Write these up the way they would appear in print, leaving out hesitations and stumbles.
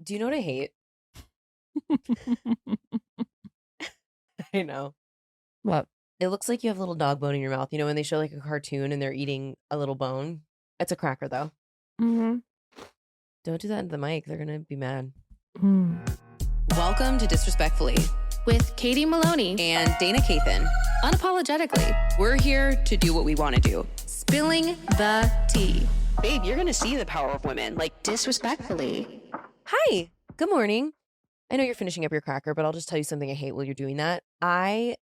Do you know what I hate? I know. What? It looks like you have a little dog bone in your mouth. You know when they show like a cartoon and they're eating a little bone? It's a cracker though. Mm-hmm. Don't do that into the mic. They're gonna be mad. Welcome to Disrespectfully with Katie Maloney and Dayna Kathan. Unapologetically, We're here to do what we want to do. spilling the tea. Babe, you're going to see the power of women. Like, Disrespectfully. Hi. Good morning. I know you're finishing up your cracker, but I'll just tell you something I hate while you're doing that. I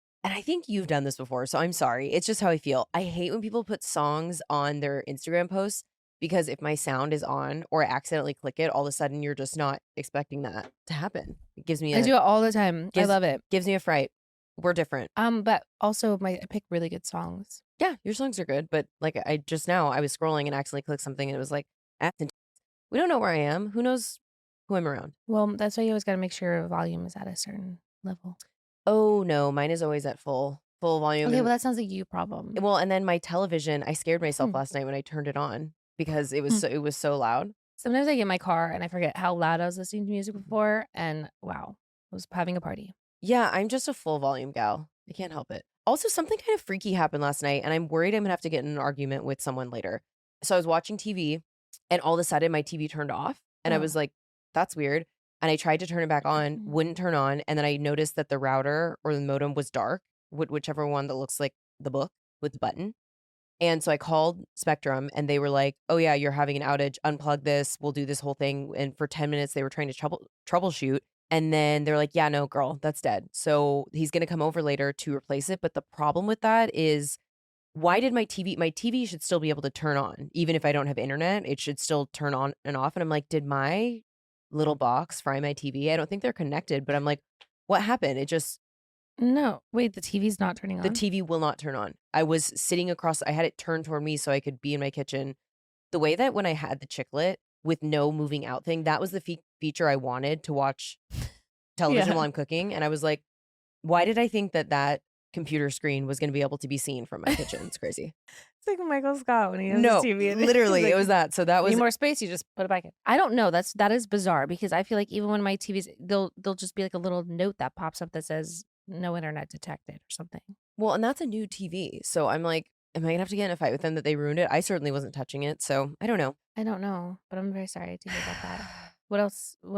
think you've done this before, so I'm sorry. It's just how I feel. I hate when people put songs on their Instagram posts because if my sound is on or I accidentally click it, all of a sudden you're just not expecting that to happen. It gives me I do it all the time. I love it. Gives me a fright. We're different. But also I pick really good songs. Yeah, your songs are good, but like I was scrolling and accidentally clicked something and it was like, we don't know where I am. Who knows who I'm around? Well, that's why you always got to make sure your volume is at a certain level. Oh no, mine is always at full volume. Okay, well that sounds like you problem. Well, and then my television, I scared myself last night when I turned it on because it was so loud. Sometimes I get in my car and I forget how loud I was listening to music before, and wow, I was having a party. Yeah, I'm just a full volume gal. I can't help it. Also, something kind of freaky happened last night, and I'm worried I'm gonna have to get in an argument with someone later. So I was watching TV, and all of a sudden my TV turned off, and I was like, "That's weird." And I tried to turn it back on, wouldn't turn on, and then I noticed that the router or the modem was dark, whichever one that looks like the book with the button. And so I called Spectrum, and they were like, "Oh yeah, you're having an outage. Unplug this. We'll do this whole thing." And for 10 minutes, they were trying to troubleshoot. And then they're like, "Yeah, no, girl, that's dead. So he's going to come over later to replace it." But the problem with that is, why did my TV should still be able to turn on. Even if I don't have internet, it should still turn on and off. And I'm like, did my little box fry my TV? I don't think they're connected, but I'm like, what happened? It just... No, wait, the TV's not turning on? The TV will not turn on. I was sitting across, I had it turned toward me so I could be in my kitchen. The way that when I had the chiclet with no moving out thing, that was the feature I wanted to watch television while I'm cooking. And I was like, why did I think that computer screen was going to be able to be seen from my kitchen? It's crazy. It's like Michael Scott when he has No, his TV. literally, like, it was that. So that was... Need more space, you just put it back in. I don't know. That is bizarre because I feel like even when my TV's, they'll just be like a little note that pops up that says no internet detected or something. Well, and that's a new TV. So I'm like, am I going to have to get in a fight with them that they ruined it? I certainly wasn't touching it. So I don't know. I don't know, but I'm very sorry to hear about that. What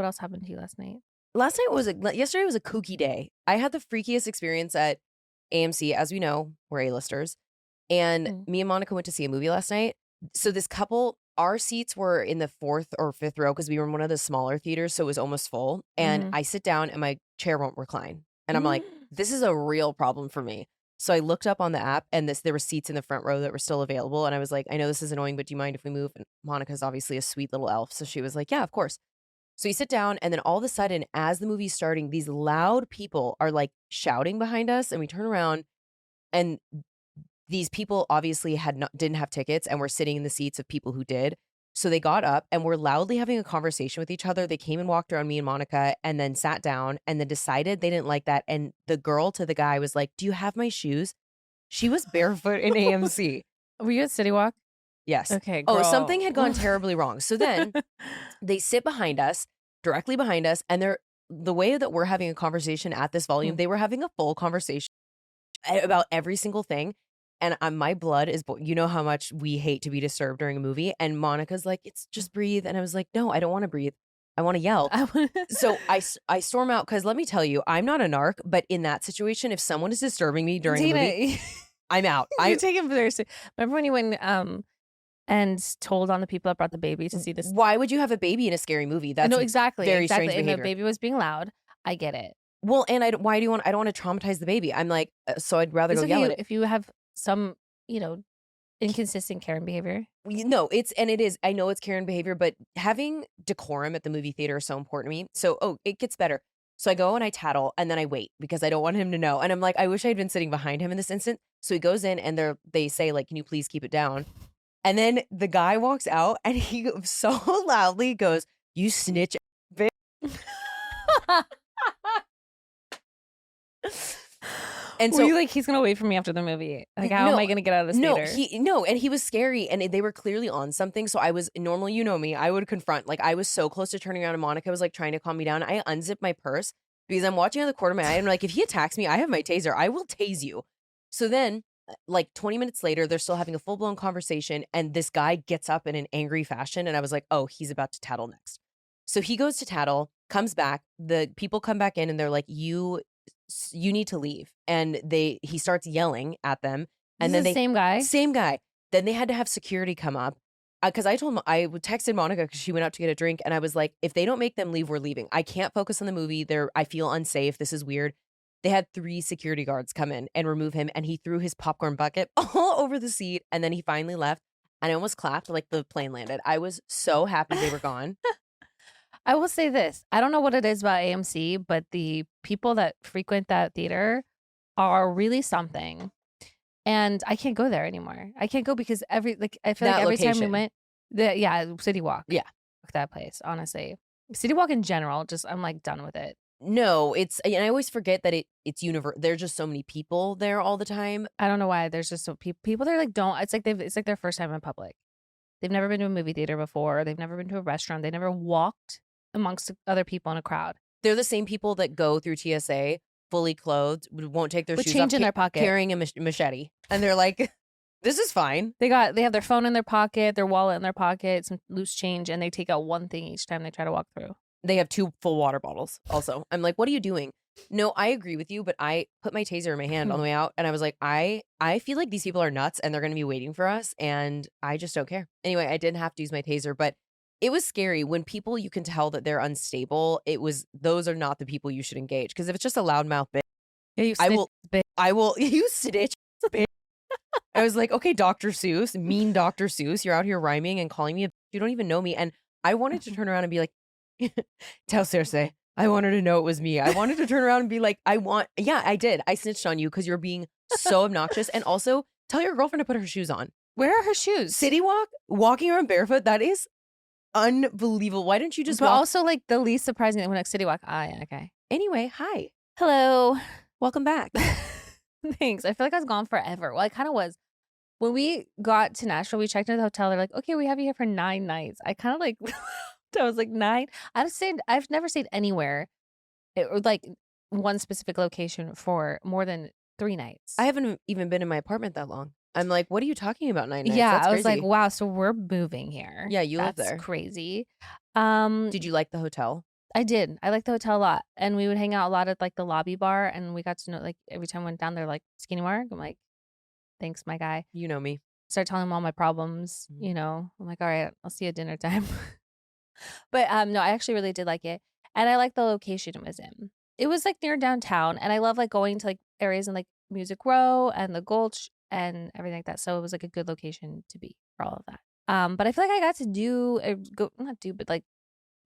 else happened to you last night? Yesterday was a kooky day. I had the freakiest experience at AMC. As we know, we're A-listers. And me and Monica went to see a movie last night. So this couple, our seats were in the 4th or 5th row because we were in one of the smaller theaters. So it was almost full. And I sit down and my chair won't recline. And I'm like, this is a real problem for me. So I looked up on the app and there were seats in the front row that were still available. And I was like, I know this is annoying, but do you mind if we move? And Monica's obviously a sweet little elf. So she was like, yeah, of course. So you sit down and then all of a sudden, as the movie's starting, these loud people are like shouting behind us. And we turn around and these people obviously didn't have tickets and were sitting in the seats of people who did. So they got up and were loudly having a conversation with each other. They came and walked around me and Monica and then sat down and then decided they didn't like that. And the girl to the guy was like, "Do you have my shoes?" She was barefoot in AMC. Were you at Citywalk? Yes. Okay, girl. Oh, something had gone terribly wrong. So then they sit behind us, directly behind us. And the way that we're having a conversation at this volume, they were having a full conversation about every single thing. And my blood is, you know how much we hate to be disturbed during a movie. And Monica's like, "It's just breathe." And I was like, no, I don't want to breathe. I want to yell. So I storm out because let me tell you, I'm not a narc, but in that situation, if someone is disturbing me during a movie, I'm out. You take it very seriously. Remember when you went and told on the people that brought the baby to see this? Why would you have a baby in a scary movie? That's no, exactly. Very strange And behavior. the baby was being loud. I get it. Well, and I don't want to traumatize the baby. I'm like, so I'd rather go yell at it. If you have some, inconsistent Karen behavior. No, I know it's Karen behavior, but having decorum at the movie theater is so important to me. So, it gets better. So I go and I tattle and then I wait because I don't want him to know. And I'm like, I wish I had been sitting behind him in this instant. So he goes in and they say like, "Can you please keep it down?" And then the guy walks out and he so loudly goes, "You snitch, bitch." And Were so you like, he's gonna wait for me after the movie? Like, how am I gonna get out of this theater? And he was scary, and they were clearly on something. So I was normally, you know me, I would confront. Like I was so close to turning around, and Monica was like trying to calm me down. I unzipped my purse because I'm watching out of the corner of my eye. I'm like, if he attacks me, I have my taser. I will tase you. So then, like 20 minutes later, they're still having a full blown conversation, and this guy gets up in an angry fashion, and I was like, oh, he's about to tattle next. So he goes to tattle, comes back. The people come back in, and they're like, you need to leave. And he starts yelling at them. And then Same guy? Same guy. Then they had to have security come up. Because I texted Monica because she went out to get a drink. And I was like, if they don't make them leave, we're leaving. I can't focus on the movie. I feel unsafe. This is weird. They had 3 security guards come in and remove him. And he threw his popcorn bucket all over the seat. And then he finally left. And I almost clapped like the plane landed. I was so happy they were gone. I will say this. I don't know what it is about AMC, but the people that frequent that theater are really something. And I can't go there anymore. I can't go because I feel like every time we went, Citywalk. Yeah. That place, honestly. Citywalk in general, I'm like done with it. No, and I always forget that it's universal. There's just so many people there all the time. I don't know why. There's just so people there it's like their first time in public. They've never been to a movie theater before. They've never been to a restaurant. They never walked amongst other people in a crowd. They're the same people that go through TSA fully clothed, won't take their with shoes change off, in their pocket, carrying a machete, and they're like, "This is fine." They have their phone in their pocket, their wallet in their pocket, some loose change, and they take out one thing each time they try to walk through. They have 2 full water bottles. Also, I'm like, "What are you doing?" No, I agree with you, but I put my taser in my hand on the way out, and I was like, I feel like these people are nuts, and they're going to be waiting for us, and I just don't care. Anyway, I didn't have to use my taser, but it was scary when people, you can tell that they're unstable. Those are not the people you should engage, because if it's just a loudmouth bitch, I will you snitch bitch. I was like, okay, Dr. Seuss, mean Dr. Seuss, you're out here rhyming and calling me you don't even know me. And I wanted to turn around and be like, tell Cersei, I want her to know it was me. I wanted to turn around and be like, I did. I snitched on you because you're being so obnoxious. And also tell your girlfriend to put her shoes on. Where are her shoes? Citywalk, walking around barefoot, that is unbelievable. Why don't you just But walk? also, like, the least surprising thing when like Citywalk. Yeah, okay. Anyway, hi. Hello. Welcome back. Thanks. I feel like I was gone forever. Well, I kind of was. When we got to Nashville, we checked into the hotel. They're like, okay, we have you here for 9 nights. I kind of like, I was like, 9? I've never stayed anywhere or like one specific location for more than 3 nights. I haven't even been in my apartment that long. I'm like, what are you talking about 9 nights? Yeah, That's I was crazy. like, wow, so we're moving here. Yeah, you live That's there. Crazy. Did you like the hotel? I did. I liked the hotel a lot. And we would hang out a lot at like the lobby bar, and we got to know, like, every time we went down there, like, skinny mark. I'm like, thanks, my guy. You know me. Start telling him all my problems, Mhm. you know. I'm like, all right, I'll see you at dinner time. But no, I actually really did like it. And I like the location it was in. It was like near downtown, and I love like going to like areas in like Music Row and the Gulch and everything like that. So it was like a good location to be for all of that. But I feel like I got to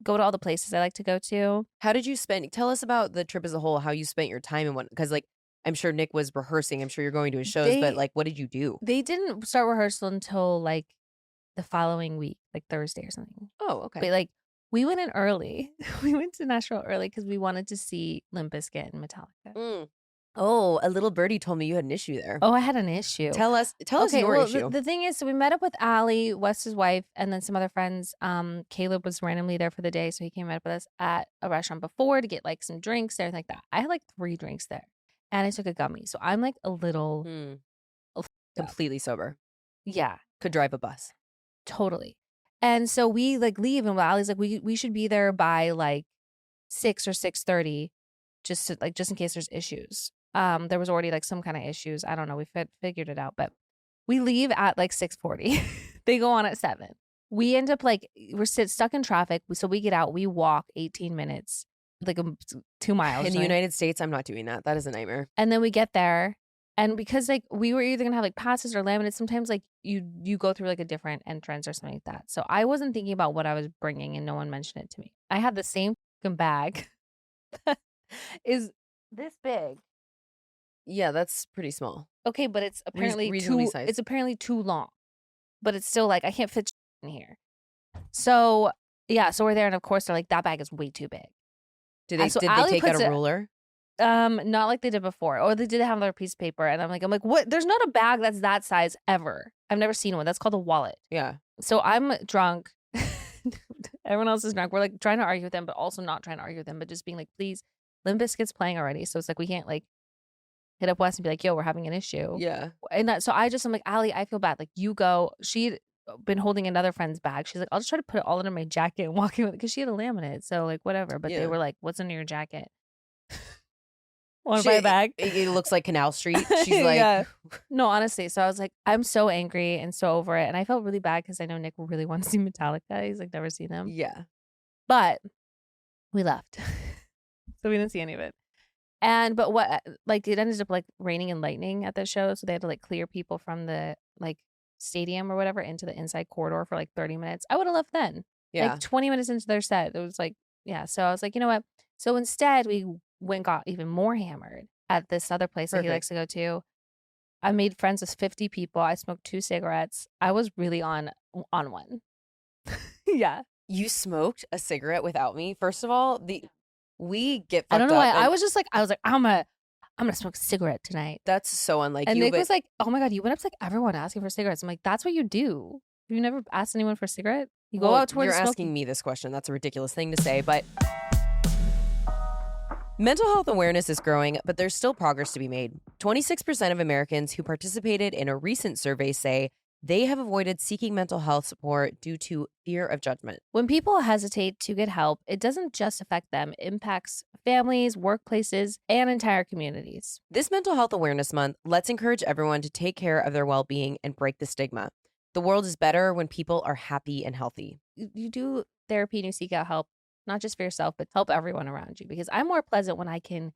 go to all the places I like to go to. How did you spend? Tell us about the trip as a whole, how you spent your time and what, because like, I'm sure Nick was rehearsing. I'm sure you're going to his shows, but like, what did you do? They didn't start rehearsal until like the following week, like Thursday or something. Oh, okay. But like, we went in early. We went to Nashville early because we wanted to see Limp Bizkit and Metallica. Oh, a little birdie told me you had an issue there. Oh, I had an issue. Tell us your issue. The thing is, so we met up with Allie, Wes's wife, and then some other friends. Caleb was randomly there for the day, so he came up with us at a restaurant before to get like some drinks and everything like that. I had like 3 drinks there, and I took a gummy, so I'm like a little Completely sober. Yeah, Could drive a bus. totally. And so we like leave, and Allie's like, we should be there by like 6 or 6:30, just in case there's issues. There was already like some kind of issues. I don't know. We figured it out, but we leave at like 6:40. They go on at 7. We end up like we're stuck in traffic. So we get out. We walk 18 minutes, like 2 miles. In the right? United States, I'm not doing that. That is a nightmare. And then we get there, and because like we were either gonna have like passes or laminates, sometimes like you go through like a different entrance or something like that. So I wasn't thinking about what I was bringing, and no one mentioned it to me. I had the same fucking bag that is this big. Yeah, that's pretty small. Okay, but it's apparently reasonably too. sized. It's apparently too long, but it's still like I can't fit in here. So yeah, so we're there, and of course they're like, that bag is way too big. Did they So take Allie out puts a it- ruler? Not like they did before. Or they did have their piece of paper. And I'm like, what? There's not a bag that's that size ever. I've never seen one. That's called a wallet. Yeah. So I'm drunk. Everyone else is drunk. We're like trying to argue with them, but also not trying to argue with them, but just being like, please, Limp Bizkit's playing already. So it's like, we can't like hit up Wes and be like, yo, we're having an issue. Yeah. And so I'm like, Allie, I feel bad. Like, you go. She'd been holding another friend's bag. She's like, I'll just try to put it all under my jacket and walk in with it, because she had a laminate. So like, whatever. But they were like, what's under your jacket? Want to buy a bag? It looks like Canal Street. She's like, no, honestly. So I was like, I'm so angry and so over it. And I felt really bad because I know Nick really wants to see Metallica. He's like never seen them. Yeah. But we left. So we didn't see any of it. But what, like, it ended up like raining and lightning at the show. So they had to like clear people from the like stadium or whatever into the inside corridor for like 30 minutes. I would have left then. Yeah. Like 20 minutes into their set. It was like, yeah. So I was like, you know what? So instead we went and got even more hammered at this other place that he likes to go to. I made friends with 50 people. I smoked 2 cigarettes. I was really on one. Yeah. You smoked a cigarette without me. First of all, we get fucked I don't know why. up. I was like, I'm gonna smoke a cigarette tonight. That's so unlike and you. Nick was like, oh my God, you went up to like everyone asking for cigarettes. I'm like, that's what you do. Have you never asked anyone for a cigarette? You go out towards You're smoking. asking me this question. That's a ridiculous thing to say, but mental health awareness is growing, but there's still progress to be made. 26% of Americans who participated in a recent survey say they have avoided seeking mental health support due to fear of judgment. When people hesitate to get help, it doesn't just affect them. It impacts families, workplaces, and entire communities. This Mental Health Awareness Month, let's encourage everyone to take care of their well-being and break the stigma. The world is better when people are happy and healthy. You do therapy and you seek out help, not just for yourself, but help everyone around you. Because I'm more pleasant when I can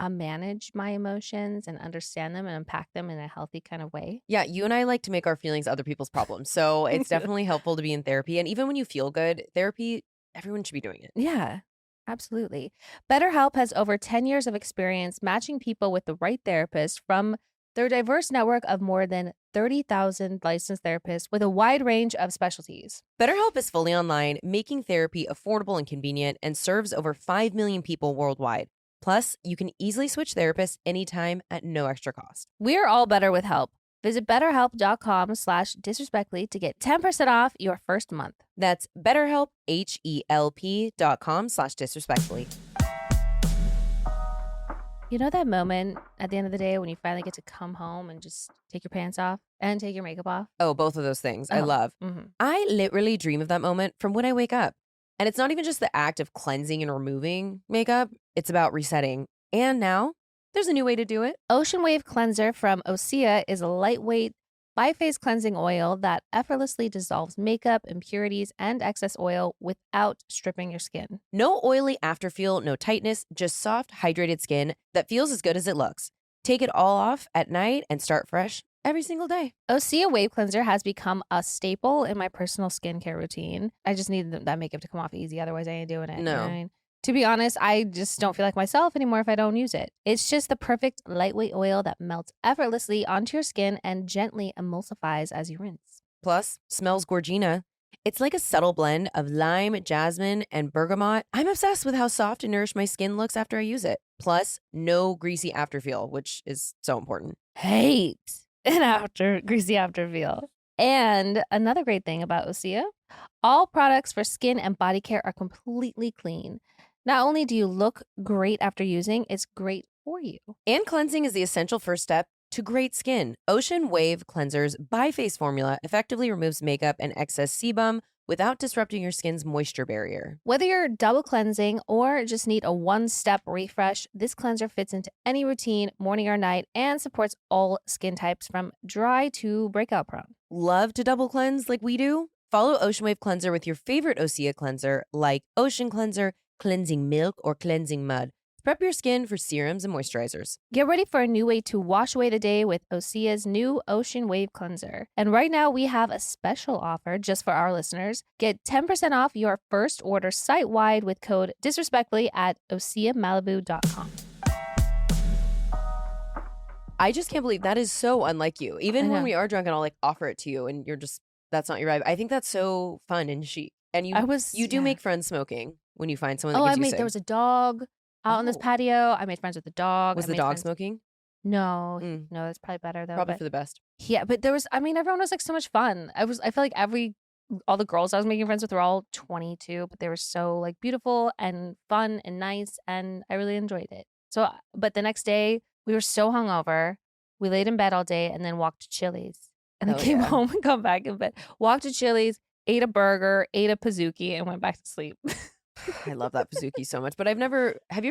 manage my emotions and understand them and unpack them in a healthy kind of way. Yeah, you and I like to make our feelings other people's problems. So it's definitely helpful to be in therapy. And even when you feel good, therapy, everyone should be doing it. Yeah, absolutely. BetterHelp has over 10 years of experience matching people with the right therapist from their diverse network of more than 30,000 licensed therapists with a wide range of specialties. BetterHelp is fully online, making therapy affordable and convenient, and serves over 5 million people worldwide. Plus, you can easily switch therapists anytime at no extra cost. We're all better with help. Visit betterhelp.com/disrespectfully to get 10% off your first month. That's BetterHelp, HELP.com/disrespectfully. You know that moment at the end of the day when you finally get to come home and just take your pants off and take your makeup off? Oh, both of those things. I love. Mm-hmm. I literally dream of that moment from when I wake up. And it's not even just the act of cleansing and removing makeup. It's about resetting. And now there's a new way to do it. Ocean Wave Cleanser from Osea is a lightweight bi-phase cleansing oil that effortlessly dissolves makeup, impurities, and excess oil without stripping your skin. No oily afterfeel, no tightness, just soft, hydrated skin that feels as good as it looks. Take it all off at night and start fresh every single day. Osea Wave Cleanser has become a staple in my personal skincare routine. I just need that makeup to come off easy. Otherwise, I ain't doing it. No. You know what I mean? To be honest, I just don't feel like myself anymore if I don't use it. It's just the perfect lightweight oil that melts effortlessly onto your skin and gently emulsifies as you rinse. Plus, smells gorgina. It's like a subtle blend of lime, jasmine, and bergamot. I'm obsessed with how soft and nourished my skin looks after I use it. Plus, no greasy afterfeel, which is so important. Hate an greasy afterfeel. And another great thing about Osea, all products for skin and body care are completely clean. Not only do you look great after using, it's great for you. And cleansing is the essential first step to great skin. Ocean Wave Cleanser's bi-phase formula effectively removes makeup and excess sebum without disrupting your skin's moisture barrier. Whether you're double cleansing or just need a one-step refresh, this cleanser fits into any routine, morning or night, and supports all skin types from dry to breakout prone. Love to double cleanse like we do? Follow Ocean Wave Cleanser with your favorite Osea cleanser like Ocean Cleanser, Cleansing Milk, or Cleansing Mud. Prep your skin for serums and moisturizers. Get ready for a new way to wash away the day with Osea's new Ocean Wave Cleanser. And right now we have a special offer just for our listeners. Get 10% off your first order site-wide with code disrespectfully at OseaMalibu.com. I just can't believe that is so unlike you. Even when we are drunk and I'll like offer it to you and you're just, that's not your vibe. I think that's so fun and chic. And you do make friends smoking when you find someone that gives you there was a dog. out on this patio. I made friends with the dog. Was the dog smoking? No, no, that's probably better though. Probably for the best. Yeah, but everyone was like so much fun. I feel like all the girls I was making friends with were all 22, but they were so like beautiful and fun and nice, and I really enjoyed it. So, but the next day we were so hungover, we laid in bed all day and then walked to Chili's, and then came home and got back in bed, walked to Chili's, ate a burger, ate a Pizookie, and went back to sleep. I love that Pizookie so much, but have you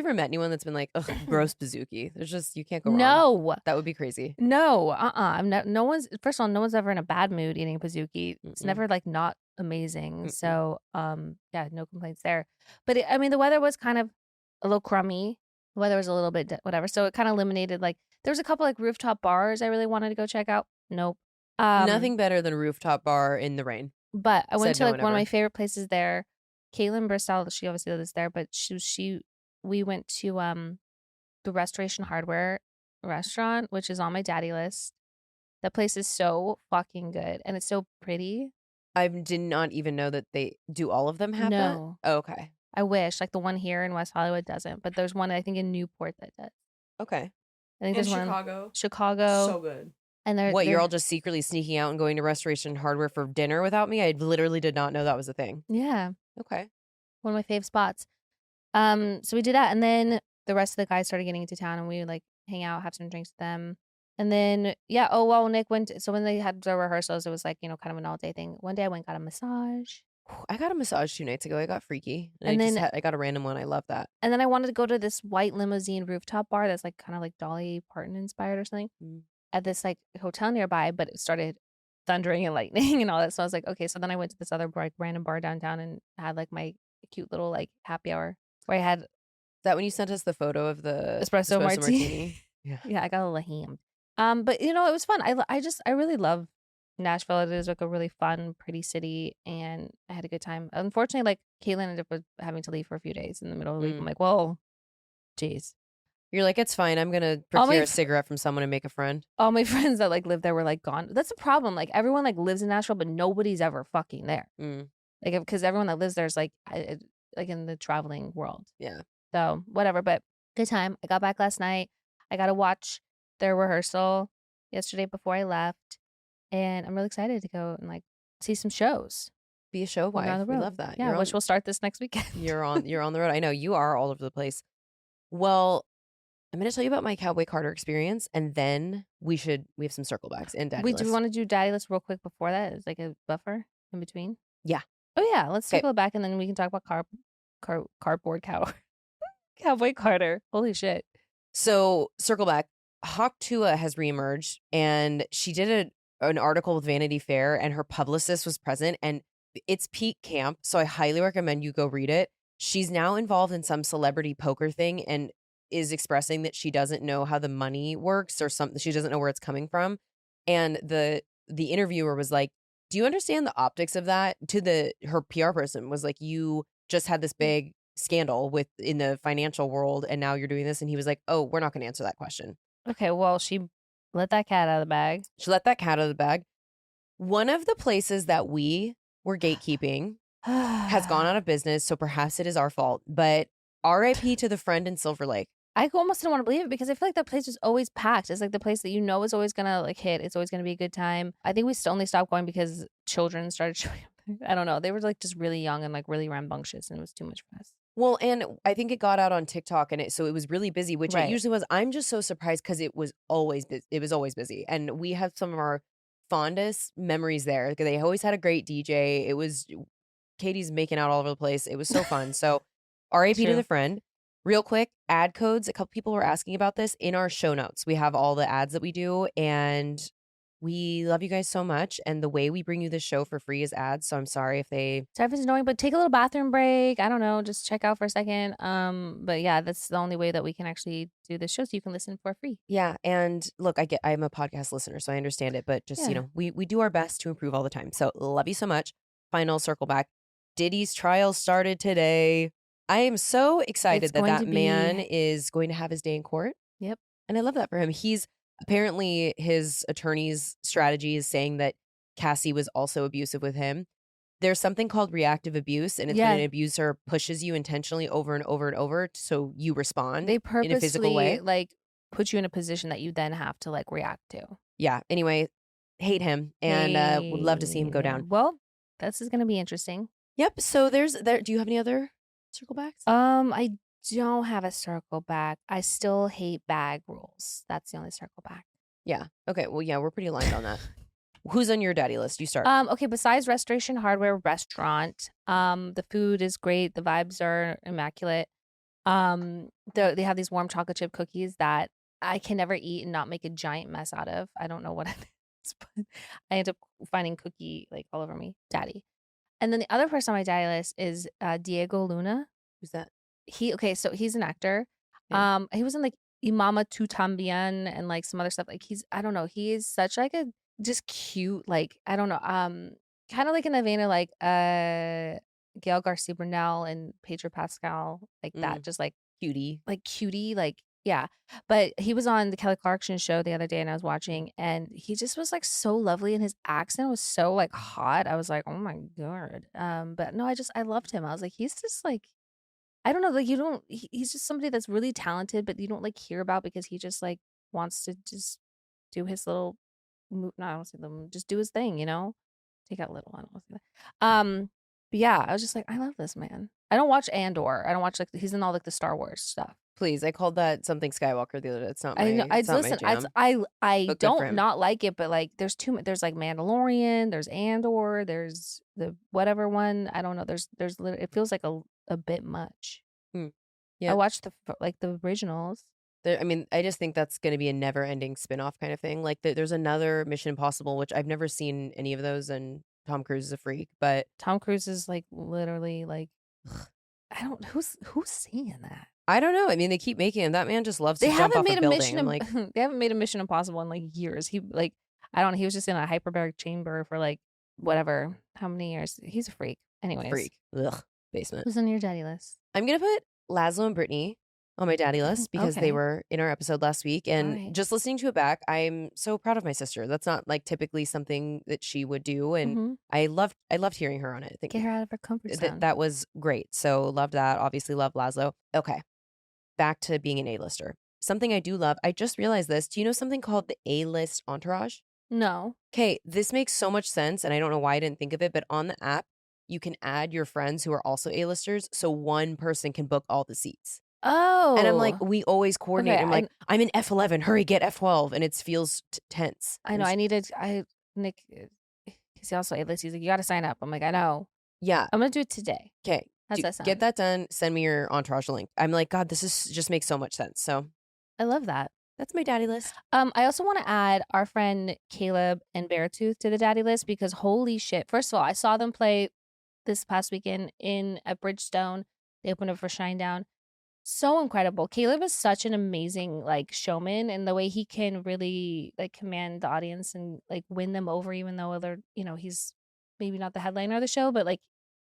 ever met anyone that's been like, ugh, gross Pizookie? There's just, you can't go wrong. No. That would be crazy. No, no one's, first of all, no one's ever in a bad mood eating a Pizookie. It's never like not amazing. So, yeah, no complaints there. But the weather was kind of a little crummy. The weather was a little bit whatever. So it kind of eliminated, like, there was a couple like rooftop bars I really wanted to go check out. Nope. Nothing better than a rooftop bar in the rain. But I went to like one of my favorite places there. Caitlin Bristol, she obviously lives there, but we went to the Restoration Hardware restaurant, which is on my daddy list. That place is so fucking good, and it's so pretty. I did not even know that they do. All of them have that? Oh, okay. I wish, like the one here in West Hollywood doesn't, but there's one I think in Newport that does. Okay. I think there's Chicago. one Chicago. So good. And you're all just secretly sneaking out and going to Restoration Hardware for dinner without me? I literally did not know that was a thing. Yeah. Okay. One of my fave spots. So we did that, and then the rest of the guys started getting into town, and we would like hang out, have some drinks with them. And then Nick went. So when they had the rehearsals, it was like, kind of an all day thing. One day I went and got a massage. I got a massage 2 nights ago. I got freaky. And I got a random one. I love that. And then I wanted to go to this white limousine rooftop bar that's like kind of like Dolly Parton inspired or something at this like hotel nearby, but it started thundering and lightning and all that. So I was like, okay. So then I went to this other like random bar downtown and had like my cute little like happy hour where I had. Is that when you sent us the photo of the espresso martini? Yeah. Yeah, I got a little hammed. But it was fun. I really love Nashville. It is like a really fun, pretty city, and I had a good time. Unfortunately, like Caitlin ended up having to leave for a few days in the middle of the week. I'm like, well, geez. You're like, it's fine. I'm gonna procure a cigarette from someone and make a friend. All my friends that like live there were like gone. That's the problem. Like everyone like lives in Nashville, but nobody's ever fucking there. Like because everyone that lives there is like in the traveling world. Yeah. So whatever. But good time. I got back last night. I got to watch their rehearsal yesterday before I left. And I'm really excited to go and like see some shows. Be a show wife. We love that. Yeah, which will start this next weekend. You're on the road. I know you are all over the place. Well, I'm going to tell you about my Cowboy Carter experience, and then we have some circle backs and daddy list. Do we want to do daddy list real quick before that? It's like a buffer in between. Yeah. Oh yeah, let's circle it back, and then we can talk about cardboard Cowboy Carter. Holy shit. So circle back. Hawk Tua has reemerged, and she did an article with Vanity Fair, and her publicist was present, and it's peak camp, so I highly recommend you go read it. She's now involved in some celebrity poker thing and is expressing that she doesn't know how the money works or something. She doesn't know where it's coming from. And the interviewer was like, do you understand the optics of that? Her PR person was like, you just had this big scandal in the financial world, and now you're doing this. And he was like, oh, we're not going to answer that question. Okay, well, she let that cat out of the bag. She let that cat out of the bag. One of the places that we were gatekeeping has gone out of business, so perhaps it is our fault. But RIP to the friend in Silver Lake. I almost didn't want to believe it because I feel like that place was always packed. It's like the place that is always going to like hit. It's always going to be a good time. I think we only stopped going because children started showing up. I don't know. They were like just really young and like really rambunctious, and it was too much for us. Well, and I think it got out on TikTok, and so it was really busy, which it usually was. I'm just so surprised because it was always busy. It was always busy, and we have some of our fondest memories there. They always had a great DJ. It was Katie's making out all over the place. It was so fun. So, RIP to the friend. Real quick, ad codes. A couple people were asking about this in our show notes. We have all the ads that we do, and we love you guys so much. And the way we bring you this show for free is ads. So I'm sorry if it's annoying, but take a little bathroom break. I don't know, just check out for a second. But yeah, that's the only way that we can actually do this show, so you can listen for free. Yeah, and look, I'm a podcast listener, so I understand it. But just we do our best to improve all the time. So love you so much. Final circle back. Diddy's trial started today. I am so excited that man is going to have his day in court. Yep. And I love that for him. Apparently his attorney's strategy is saying that Cassie was also abusive with him. there's something called reactive abuse, and it's Yeah. when an abuser pushes you intentionally over and over and over so you respond They in a physical way. purposely like put you in a position that you then have to like react to. Yeah. Anyway, hate him and would love to see him go down. Well, this is going to be interesting. Yep. So do you have any other circle backs? I don't have a circle back. I still hate bag rules. That's the only circle back. Yeah. Okay. Well, yeah, we're pretty aligned on that. Who's on your daddy list? You start. Okay, besides Restoration Hardware restaurant, the food is great. The vibes are immaculate. They have these warm chocolate chip cookies that I can never eat and not make a giant mess out of. I don't know what it is, but I end up finding cookie like all over me. Daddy. And then the other person on my daddy list is Diego Luna. Who's that? So he's an actor. Okay. He was in like Imama Tu Tambien and like some other stuff. Like he is such like a just cute, like I don't know, kind of like in the vein of like Gail Garcia Bernal and Pedro Pascal, like that, just like cutie, like yeah. But he was on the Kelly Clarkson show the other day, and I was watching, and he just was like so lovely, and his accent was so like hot. I was like, oh my god. But no, I loved him. I was like, he's just like, I don't know, like he's just somebody that's really talented, but you don't like hear about because he just like wants to just do his little no, I don't see them. Just do his thing, you know. Take out little. I don't want to see that. But yeah, I was just like, I love this man. I don't watch Andor. I don't watch like he's in all like the Star Wars stuff. Please, I called that something Skywalker the other day. It's not my. I know. It's not my jam. I But good for don't him. not like it, but like there's there's like Mandalorian, there's Andor, there's the whatever one. I don't know. There's it feels like a bit much. Yeah. I watched the originals. I just think that's going to be a never-ending spin-off kind of thing. Like there's another Mission Impossible, which I've never seen any of those, and Tom Cruise is a freak. But Tom Cruise is like literally like, I don't who's seeing that. I don't know. I mean, they keep making him. That man just loves to jump off a building. I'm like, they haven't made a Mission Impossible in like years. He like I don't know. He was just in a hyperbaric chamber for like whatever how many years. He's a freak. Anyways, freak. Ugh. Basement. Who's on your daddy list? I'm gonna put Laszlo and Brittany on my daddy list because Okay. they were in our episode last week, and Alright. just listening to it back, I'm so proud of my sister. That's not like typically something that she would do, and Mhm. I loved hearing her on it. I think Get her out of her comfort zone. that was great. So loved that. Obviously love Laszlo. Okay, back to being an A-lister. Something I do love. I just realized this. Do you know something called the A-list entourage? No. Okay, this makes so much sense, and I don't know why I didn't think of it, but on the app, you can add your friends who are also A-listers, so one person can book all the seats. Oh. And I'm like, we always coordinate. Okay, I'm like, I'm in F11. Hurry, get F12. And it feels tense. I know. Nick, he's also A-list. He's like, you got to sign up. I'm like, I know. Yeah. I'm going to do it today. Okay. How's that sound? Get that done. Send me your entourage link. I'm like, God, this is just makes so much sense. So I love that. that's my daddy list. I also want to add our friend Caleb and Beartooth to the daddy list because holy shit. First of all, I saw them play this past weekend at Bridgestone. They opened up for Shinedown. So incredible. Caleb is such an amazing like showman, and the way he can really like command the audience and like win them over, even though they're, he's maybe not the headliner of the show, but like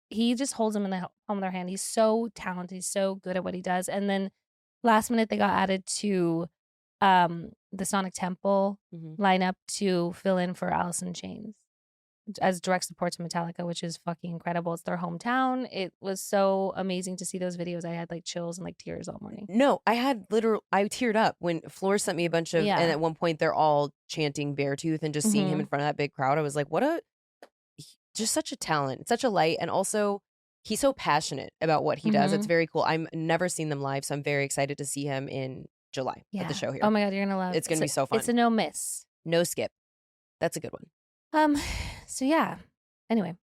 he just holds them in the palm of their hand. He's so talented. He's so good at what he does. And then last minute they got added to the Sonic Temple lineup to fill in for Alice in Chains as direct support to Metallica, which is fucking incredible. It's their hometown. It was so amazing to see those videos. I had like chills and like tears all morning. No, I teared up when Floor sent me a bunch of, and at one point they're all chanting Beartooth, and just seeing him in front of that big crowd, I was like, just such a talent, such a light. And also he's so passionate about what he does. It's very cool. I've never seen them live, so I'm very excited to see him in July at the show here. Oh my God, you're going to love it. It's going to be so fun. It's a no miss. No skip. That's a good one. So yeah. Anyway,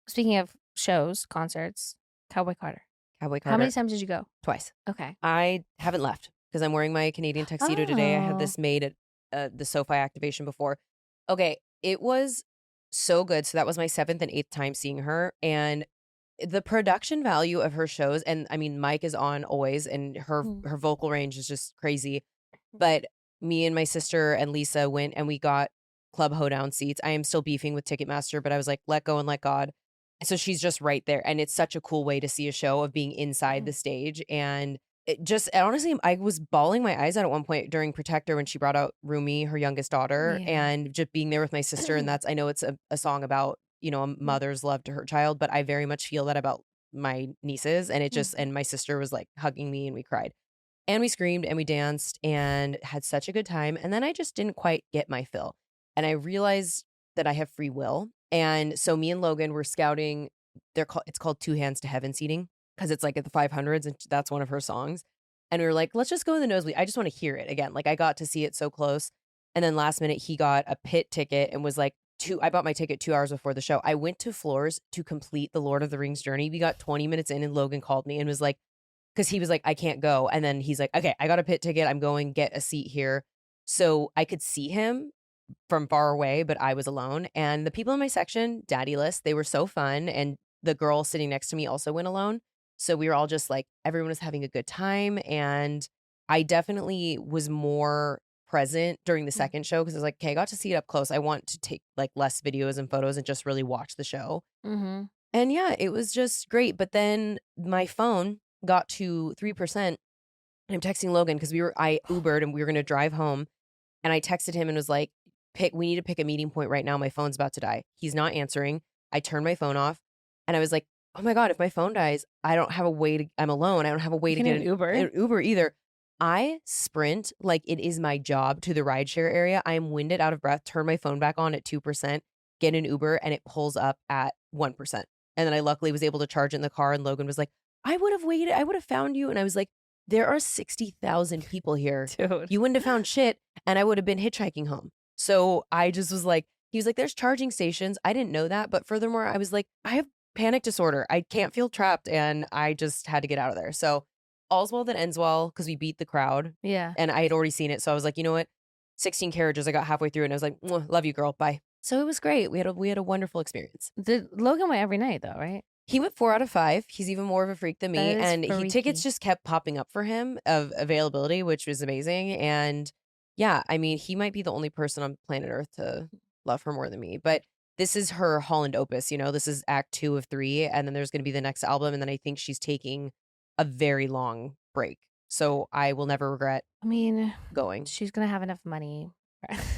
speaking of shows, concerts, Cowboy Carter. Cowboy Carter. How many times did you go? Twice. Okay. I haven't left because I'm wearing my Canadian tuxedo today. I had Oh. this made at the SoFi activation before. Okay, it was so good. So that was my 7th and 8th time seeing her, and the production value of her shows, and I mean, Mike is on always, and her vocal range is just crazy. But me and my sister and Lisa went, and we got Club Hoedown seats. I am still beefing with Ticketmaster, but I was like, let go and let God. So she's just right there, and it's such a cool way to see a show of being inside the stage. And it just, honestly, I was bawling my eyes out at one point during Protector when she brought out Rumi, her youngest daughter, and just being there with my sister. And I know it's a song about, a mother's love to her child, but I very much feel that about my nieces. And it just, and my sister was like hugging me and we cried and we screamed and we danced and had such a good time. And then I just didn't quite get my fill. And I realized that I have free will. And so me and Logan were scouting. It's called Two Hands to Heaven seating because it's like at the 500s and that's one of her songs. And we were like, let's just go in the nosebleed. I just want to hear it again. Like I got to see it so close. And then last minute he got a pit ticket and was like, I bought my ticket 2 hours before the show. I went to floors to complete the Lord of the Rings journey. We got 20 minutes in and Logan called me and was like, because he was like, I can't go. And then he's like, okay, I got a pit ticket. I'm going, get a seat here. So I could see him from far away, but I was alone. And the people in my section, daddyless, they were so fun. And the girl sitting next to me also went alone. So we were all just like, everyone was having a good time. And I definitely was more present during the second show because I was like, okay, I got to see it up close. I want to take like less videos and photos and just really watch the show. And yeah, it was just great. But then my phone got to 3%. And I'm texting Logan because I Ubered and we were going to drive home. And I texted him and was like, we need to pick a meeting point right now. My phone's about to die. He's not answering. I turned my phone off and I was like, oh my God, if my phone dies, I don't have a way to, I'm alone. I don't have a way to get an Uber either. I sprint like it is my job to the rideshare area. I am winded, out of breath, turn my phone back on at 2%, get an Uber, and it pulls up at 1%. And then I luckily was able to charge it in the car. And Logan was like, I would have waited. I would have found you. And I was like, there are 60,000 people here. Dude. You wouldn't have found shit. And I would have been hitchhiking home. So I just was like, he was like, there's charging stations. I didn't know that. But furthermore, I was like, I have panic disorder. I can't feel trapped. And I just had to get out of there. So all's well that ends well because we beat the crowd. Yeah. And I had already seen it. So I was like, you know what? 16 carriages. I got halfway through and I was like, love you, girl. Bye. So it was great. We had a wonderful experience. Logan went every night though, right? He went 4 out of 5. He's even more of a freak than me. And tickets just kept popping up for him of availability, which was amazing. And yeah, I mean, he might be the only person on planet Earth to love her more than me. But this is her Holland opus, this is act 2 of 3. And then there's going to be the next album. And then I think she's taking a very long break. So I will never regret going. She's going to have enough money.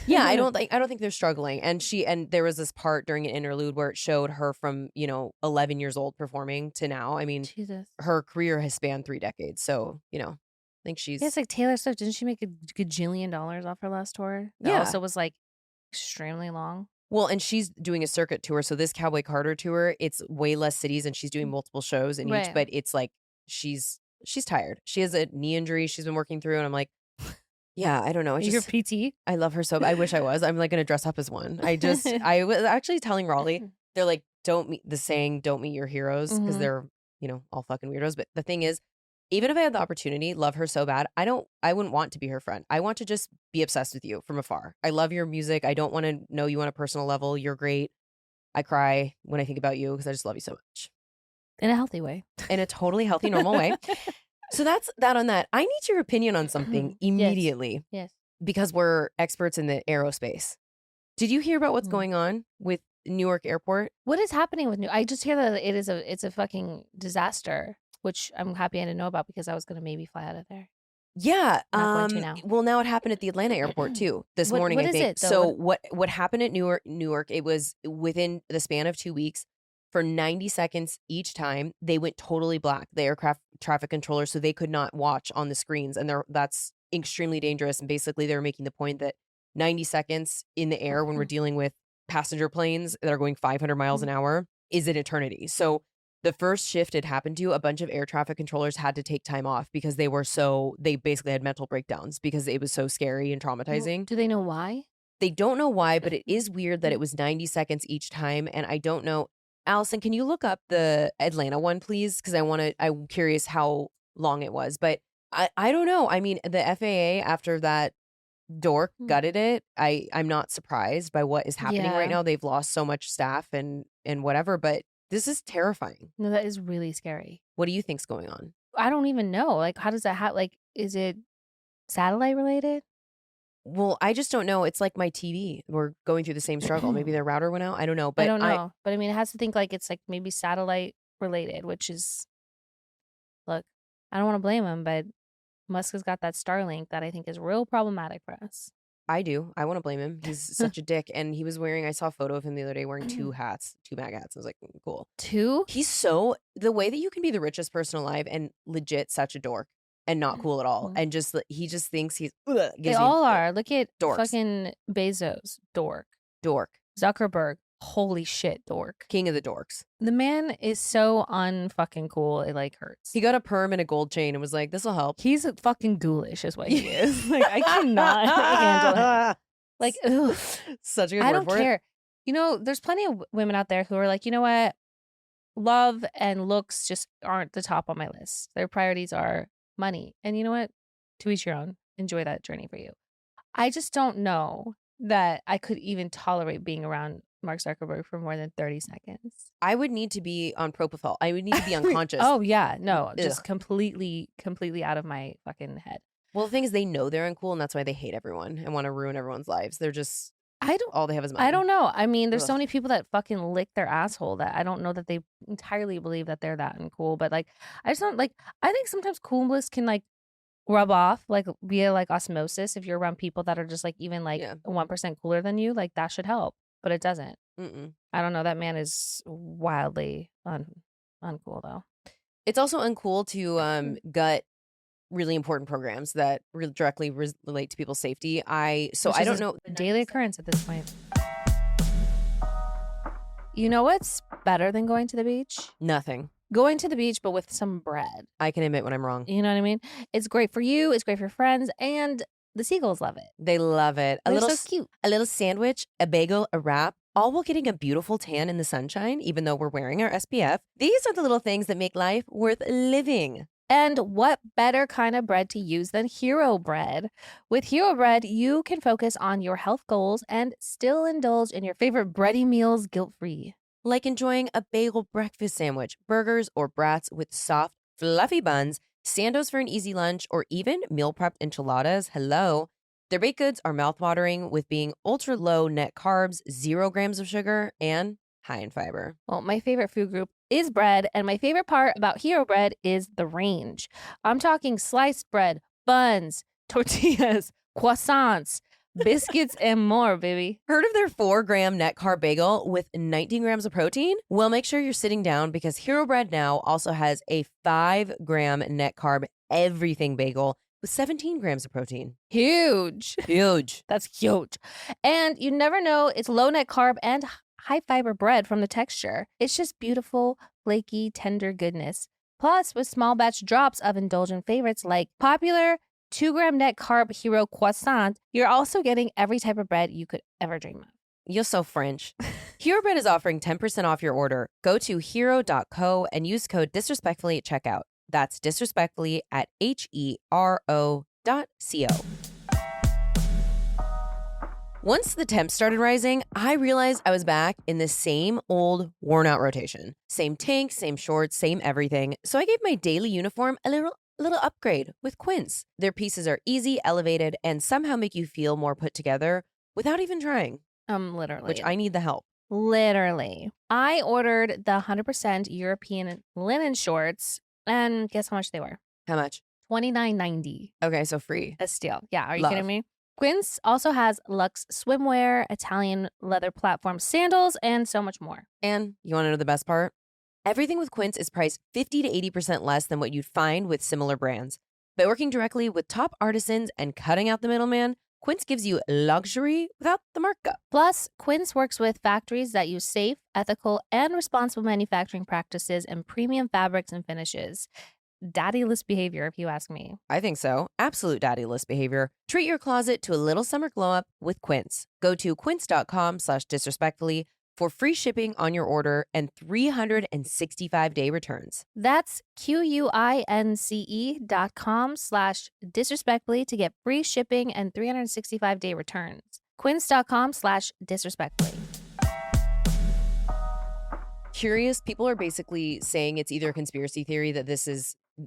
Yeah, I don't think they're struggling. And there was this part during an interlude where it showed her from, 11 years old performing to now. I mean, Jesus. Her career has spanned 3 decades. So, I think she's. Yeah, it's like Taylor Swift. Didn't she make a gajillion dollars off her last tour? That also was like extremely long. Well, and she's doing a circuit tour. So this Cowboy Carter tour, it's way less cities and she's doing multiple shows in each, but it's like she's tired. She has a knee injury she's been working through. And I'm like, yeah, I don't know. You're PT? I love her so. I wish I was. I'm like going to dress up as one. I was actually telling Raleigh, they're like, don't meet your heroes because they're, all fucking weirdos. But the thing is, even if I had the opportunity, love her so bad, I wouldn't want to be her friend. I want to just be obsessed with you from afar. I love your music. I don't want to know you on a personal level. You're great. I cry when I think about you because I just love you so much. In a healthy way. In a totally healthy, normal way. So that's that on that. I need your opinion on something immediately. Yes. Because we're experts in the aerospace. Did you hear about what's going on with Newark Airport? What is happening with I just hear that it's a fucking disaster, which I'm happy I didn't know about because I was going to maybe fly out of there. Yeah. Not going to now. Well, now it happened at the Atlanta airport too this morning, I think. So what happened at Newark, it was within the span of 2 weeks. For 90 seconds each time, they went totally black, the aircraft traffic controllers, so they could not watch on the screens. And that's extremely dangerous. And basically, they were making the point that 90 seconds in the air when we're dealing with passenger planes that are going 500 miles an hour is an eternity. So the first shift it happened to, a bunch of air traffic controllers had to take time off because they basically had mental breakdowns because it was so scary and traumatizing. Well, do they know why? They don't know why, but it is weird that it was 90 seconds each time. And I don't know. Allison, can you look up the Atlanta one, please? Because I'm curious how long it was. But I don't know. I mean, the FAA, after that dork gutted it, I'm not surprised by what is happening right now. They've lost so much staff and whatever, but this is terrifying. No, that is really scary. What do you think's going on? I don't even know. Like, how does that happen? Like, is it satellite related? Well, I just don't know. It's like my TV. We're going through the same struggle. Maybe their router went out. I don't know. But I don't know. But I mean, it has to think like it's like maybe satellite related, which is, look, I don't want to blame him, but Musk has got that Starlink that I think is real problematic for us. I do. I want to blame him. He's such a dick. And he was wearing, I saw a photo of him the other day wearing two MAG hats. I was like, cool. Two? He's the way that you can be the richest person alive and legit such a dork and not cool at all. And he just thinks he's, they all are. Look at dorks. Fucking Bezos, dork. Zuckerberg, holy shit, dork. King of the dorks. The man is so unfucking cool. It like hurts. He got a perm and a gold chain and was like, this will help. He's fucking ghoulish is what he is. Like, I cannot handle him. Like, ugh. Such a good I word don't for care. it. You know, there's plenty of women out there who are like, you know what? Love and looks just aren't the top on my list. Their priorities are money. And you know what? To each your own. Enjoy that journey for you. I just don't know that I could even tolerate being around Mark Zuckerberg for more than 30 seconds. I would need to be on propofol. I would need to be unconscious. Oh, yeah. No, just Ugh. completely out of my fucking head. Well, the thing is, they know they're uncool, and that's why they hate everyone and want to ruin everyone's lives. They're just, all they have is money. I don't know. I mean, there's so Ugh. many people that fucking lick their asshole that I don't know that they entirely believe that they're that uncool. But like, I just don't like, I think sometimes coolness can like rub off like via like osmosis. If you're around people that are just like even like 1% cooler than you, like that should help. But it doesn't. I don't know. That man is wildly uncool though. It's also uncool to gut really important programs that directly relate to people's safety. I don't know. A daily occurrence at this point. You know what's better than going to the beach? Nothing. Going to the beach, but with some bread. I can admit when I'm wrong. You know what I mean? It's great for you. It's great for your friends. And the seagulls love it. They love it. They're so cute. A little sandwich, a bagel, a wrap, all while getting a beautiful tan in the sunshine, even though we're wearing our SPF. These are the little things that make life worth living. And what better kind of bread to use than Hero Bread? With Hero Bread, you can focus on your health goals and still indulge in your favorite bready meals guilt-free. Like enjoying a bagel breakfast sandwich, burgers or brats with soft, fluffy buns, sandos for an easy lunch, or even meal prepped enchiladas. Hello. Their baked goods are mouthwatering with being ultra low net carbs, 0 grams of sugar, and high in fiber. Well, my favorite food group is bread, and my favorite part about Hero Bread is the range. I'm talking sliced bread, buns, tortillas, croissants, biscuits, and more, baby. Heard of their 4-gram net carb bagel with 19 grams of protein? Well, make sure you're sitting down because Hero Bread now also has a 5-gram net carb everything bagel with 17 grams of protein. Huge. That's huge. And you never know, it's low net carb and high fiber bread from the texture. It's just beautiful, flaky, tender goodness. Plus, with small batch drops of indulgent favorites like popular 2-gram net carb Hero croissant, you're also getting every type of bread you could ever dream of. You're so French. Hero Bread is offering 10% off your order. Go to hero.co and use code disrespectfully at checkout. That's disrespectfully at HERO.co. Once the temps started rising, I realized I was back in the same old worn out rotation. Same tank, same shorts, same everything. So I gave my daily uniform a little upgrade with Quince. Their pieces are easy, elevated, and somehow make you feel more put together without even trying. Literally. Which I need the help. Literally. I ordered the 100% European linen shorts, and guess how much they were? How much? $29.90. Okay, so free. A steal. Yeah, are you Love. kidding me? Quince also has luxe swimwear, Italian leather platform sandals, and so much more. And you want to know the best part? Everything with Quince is priced 50 to 80% less than what you'd find with similar brands. By working directly with top artisans and cutting out the middleman, Quince gives you luxury without the markup. Plus, Quince works with factories that use safe, ethical, and responsible manufacturing practices and premium fabrics and finishes. Daddyless behavior, if you ask me. I think so. Absolute daddyless behavior. Treat your closet to a little summer glow up with Quince. Go to quince.com/disrespectfully for free shipping on your order and 365-day returns. That's QUINCE.com/disrespectfully to get free shipping and 365-day returns. Quince.com/disrespectfully. Curious, people are basically saying it's either a conspiracy theory that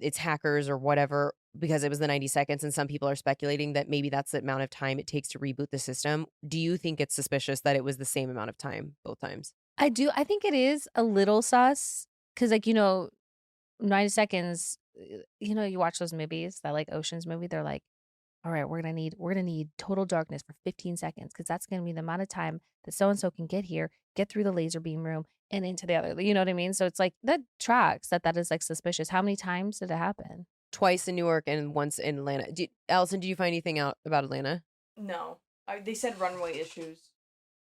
it's hackers or whatever because it was the 90 seconds, and some people are speculating that maybe that's the amount of time it takes to reboot the system. Do you think it's suspicious that it was the same amount of time both times? I do. I think it is a little sus because, 90 seconds, you watch those movies, that like Ocean's movie, they're like, all right, we're gonna need total darkness for 15 seconds because that's gonna be the amount of time that so and so can get here, get through the laser beam room and into the other. You know what I mean? So it's like that tracks that is like suspicious. How many times did it happen? Twice in Newark and once in Atlanta. Allison, did you find anything out about Atlanta? No. They said runway issues.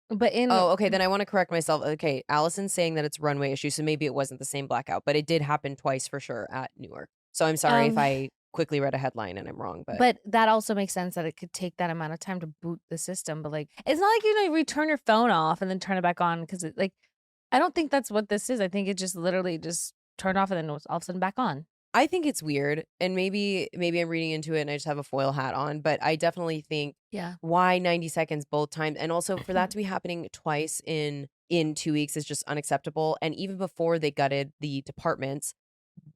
But okay, then I want to correct myself. Okay, Allison's saying that it's runway issues, so maybe it wasn't the same blackout, but it did happen twice for sure at Newark. So I'm sorry if I quickly read a headline and I'm wrong, but that also makes sense that it could take that amount of time to boot the system. But like, it's not like you return your phone off and then turn it back on because I don't think that's what this is. I think it just literally just turned off and then it was all of a sudden back on. I think it's weird, and maybe I'm reading into it and I just have a foil hat on, but I definitely think why 90 seconds both times, and also for that to be happening twice in 2 weeks is just unacceptable. And even before they gutted the departments,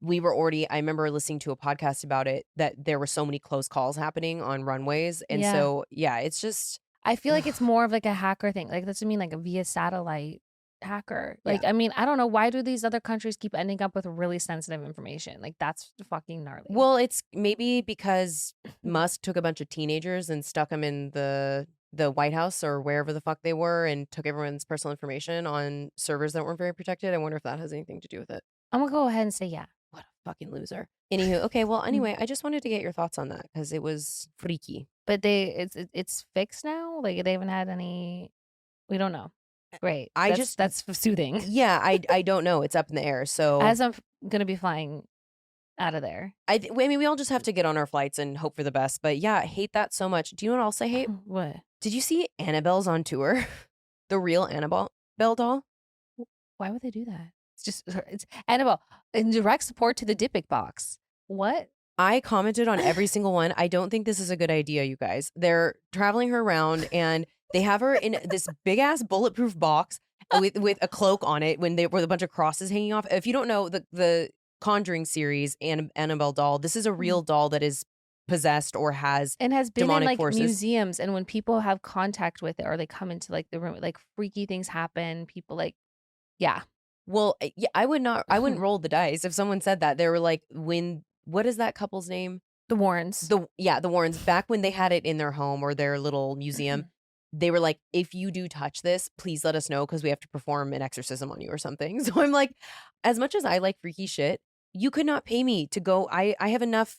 I remember listening to a podcast about it, that there were so many close calls happening on runways, and so it's just, I feel like it's more of like a hacker thing. Like that's what I mean, like a via satellite hacker. Like, I mean, I don't know, why do these other countries keep ending up with really sensitive information? Like that's fucking gnarly. Well, it's maybe because Musk took a bunch of teenagers and stuck them in the White House or wherever the fuck they were and took everyone's personal information on servers that weren't very protected. I wonder if that has anything to do with it. I'm gonna go ahead and say What a fucking loser. Anywho, okay, well, anyway, I just wanted to get your thoughts on that because it was freaky. But it's fixed now? Like they haven't had any, we don't know. Great. That's soothing. Yeah, I don't know. It's up in the air. So as I'm gonna be flying out of there, I mean, we all just have to get on our flights and hope for the best. But yeah, I hate that so much. Do you know what else I hate? What? Did you see Annabelle's on tour? The real Annabelle doll? Why would they do that? It's Annabelle in direct support to the Dippic box. What? I commented on every single one. I don't think this is a good idea, you guys. They're traveling her around and they have her in this big ass bulletproof box with a cloak on it with a bunch of crosses hanging off. If you don't know the Conjuring series and Annabelle doll, this is a real doll that is possessed or has been in like forces. Museums, and when people have contact with it or they come into like the room, like freaky things happen. People Well, yeah, I wouldn't roll the dice if someone said that. They were like, what is that couple's name? The Warrens. The Warrens. Back when they had it in their home or their little museum, they were like, if you do touch this, please let us know because we have to perform an exorcism on you or something. So I'm like, as much as I like freaky shit, you could not pay me to go. I have enough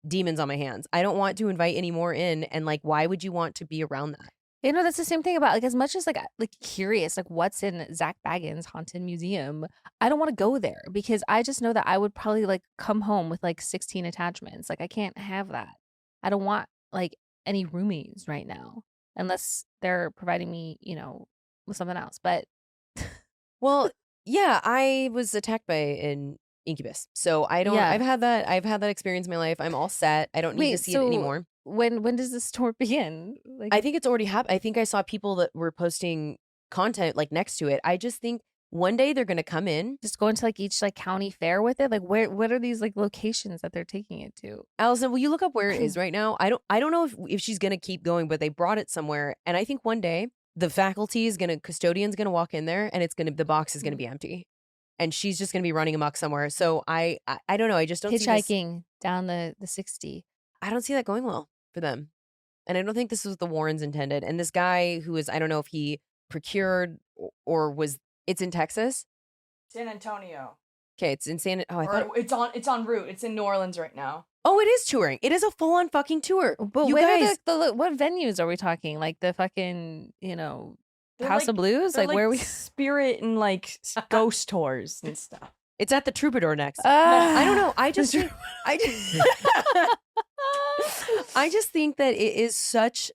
demons on my hands. I don't want to invite any more in. And like, why would you want to be around that? You know, that's the same thing about like, as much as like curious, like what's in Zach Bagans' haunted museum, I don't want to go there because I just know that I would probably like come home with like 16 attachments. Like I can't have that. I don't want like any roomies right now unless they're providing me, with something else. But well, yeah, I was attacked by an incubus. So I don't, I've had that experience in my life. I'm all set. I don't need to see it anymore. When does this tour begin? Like, I think it's already happened. I think I saw people that were posting content like next to it. I just think one day they're going to come in. Just go into like each like county fair with it. Like what are these like locations that they're taking it to? Allison, will you look up where it is right now? I don't know if she's going to keep going, but they brought it somewhere. And I think one day the custodian's going to walk in there and the box is going to be empty. And she's just going to be running amok somewhere. So I don't know. I just don't see hitchhiking down the 60. I don't see that going well for them. And I don't think this was what the Warrens intended. And this guy who is, I don't know if he procured or it's in Texas? San Antonio. Okay, it's in it's en route. It's in New Orleans right now. Oh, it is touring. It is a full-on fucking tour. But you guys, guys, what venues are we talking? Like the fucking, House of Blues? Like where are we? Spirit and like ghost tours and stuff. It's at the Troubadour next. I don't know. I just think that it is such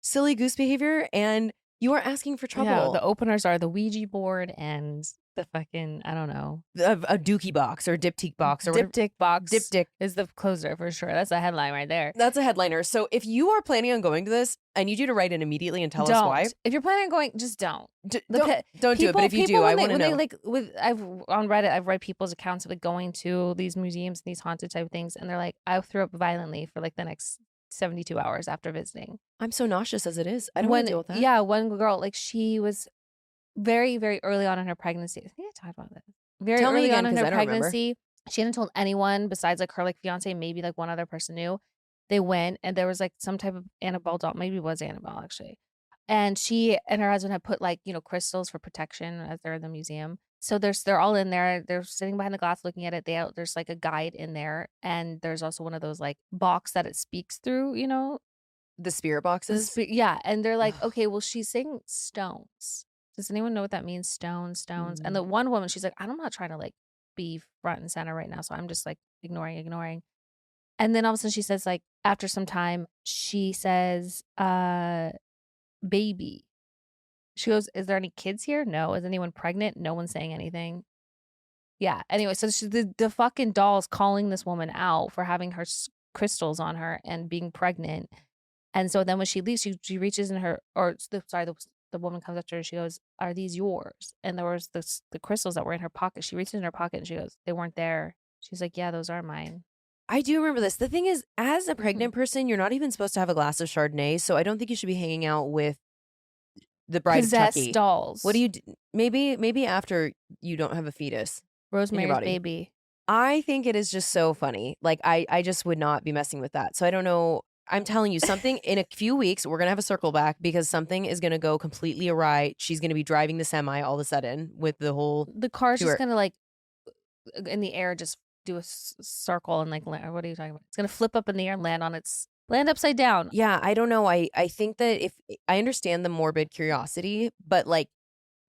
silly goose behavior and you are asking for trouble. Yeah, the openers are the Ouija board and the fucking, I don't know. A dookie box or diptyque box. Diptych box. Diptych is the closer for sure. That's a headline right there. That's a headliner. So if you are planning on going to this, I need you to write in immediately and tell us why. If you're planning on going, just don't. Don't do it. But if you do, I want to know. On Reddit, I've read people's accounts of like going to these museums and these haunted type things. And they're like, I threw up violently for like the next 72 hours after visiting. I'm so nauseous as it is. I don't want to deal with that. Yeah, one girl, like she was very, very early on in her pregnancy. I think I talked about this. Very early on in her pregnancy, she hadn't told anyone besides like her like fiance, maybe like one other person knew. they went and there was like some type of Annabelle doll. Maybe it was Annabelle actually. And she and her husband had put like, crystals for protection as they're in the museum. So they're all in there. They're sitting behind the glass looking at it. There's like a guide in there. And there's also one of those like box that it speaks through, The spirit boxes. yeah. And they're like, okay, well, she's saying stones. Does anyone know what that means? Stones. And the one woman, she's like, I'm not trying to like be front and center right now. So I'm just like ignoring. And then all of a sudden she says like, after some time, she says, baby. She goes, is there any kids here? No. Is anyone pregnant? No one's saying anything. Yeah. Anyway, so the fucking doll's calling this woman out for having her crystals on her and being pregnant. And so then when she leaves, she reaches in her, the woman comes up to her and she goes, are these yours? And there was the crystals that were in her pocket. She reaches in her pocket and she goes, they weren't there. She's like, yeah, those are mine. I do remember this. The thing is, as a pregnant person, you're not even supposed to have a glass of Chardonnay. So I don't think you should be hanging out with the bride Possessed of Chucky. dolls. What do you do? Maybe after you don't have a fetus. Rosemary's body. Baby. I think it is just so funny. Like I just would not be messing with that. So I don't know. I'm telling you something. In a few weeks, we're gonna have a circle back because something is gonna go completely awry. She's gonna be driving the semi all of a sudden with the whole. The car's tour. just gonna like in the air, just do a circle and like, what are you talking about? It's gonna flip up in the air and land upside down. Yeah, I don't know. I think that if I understand the morbid curiosity, but like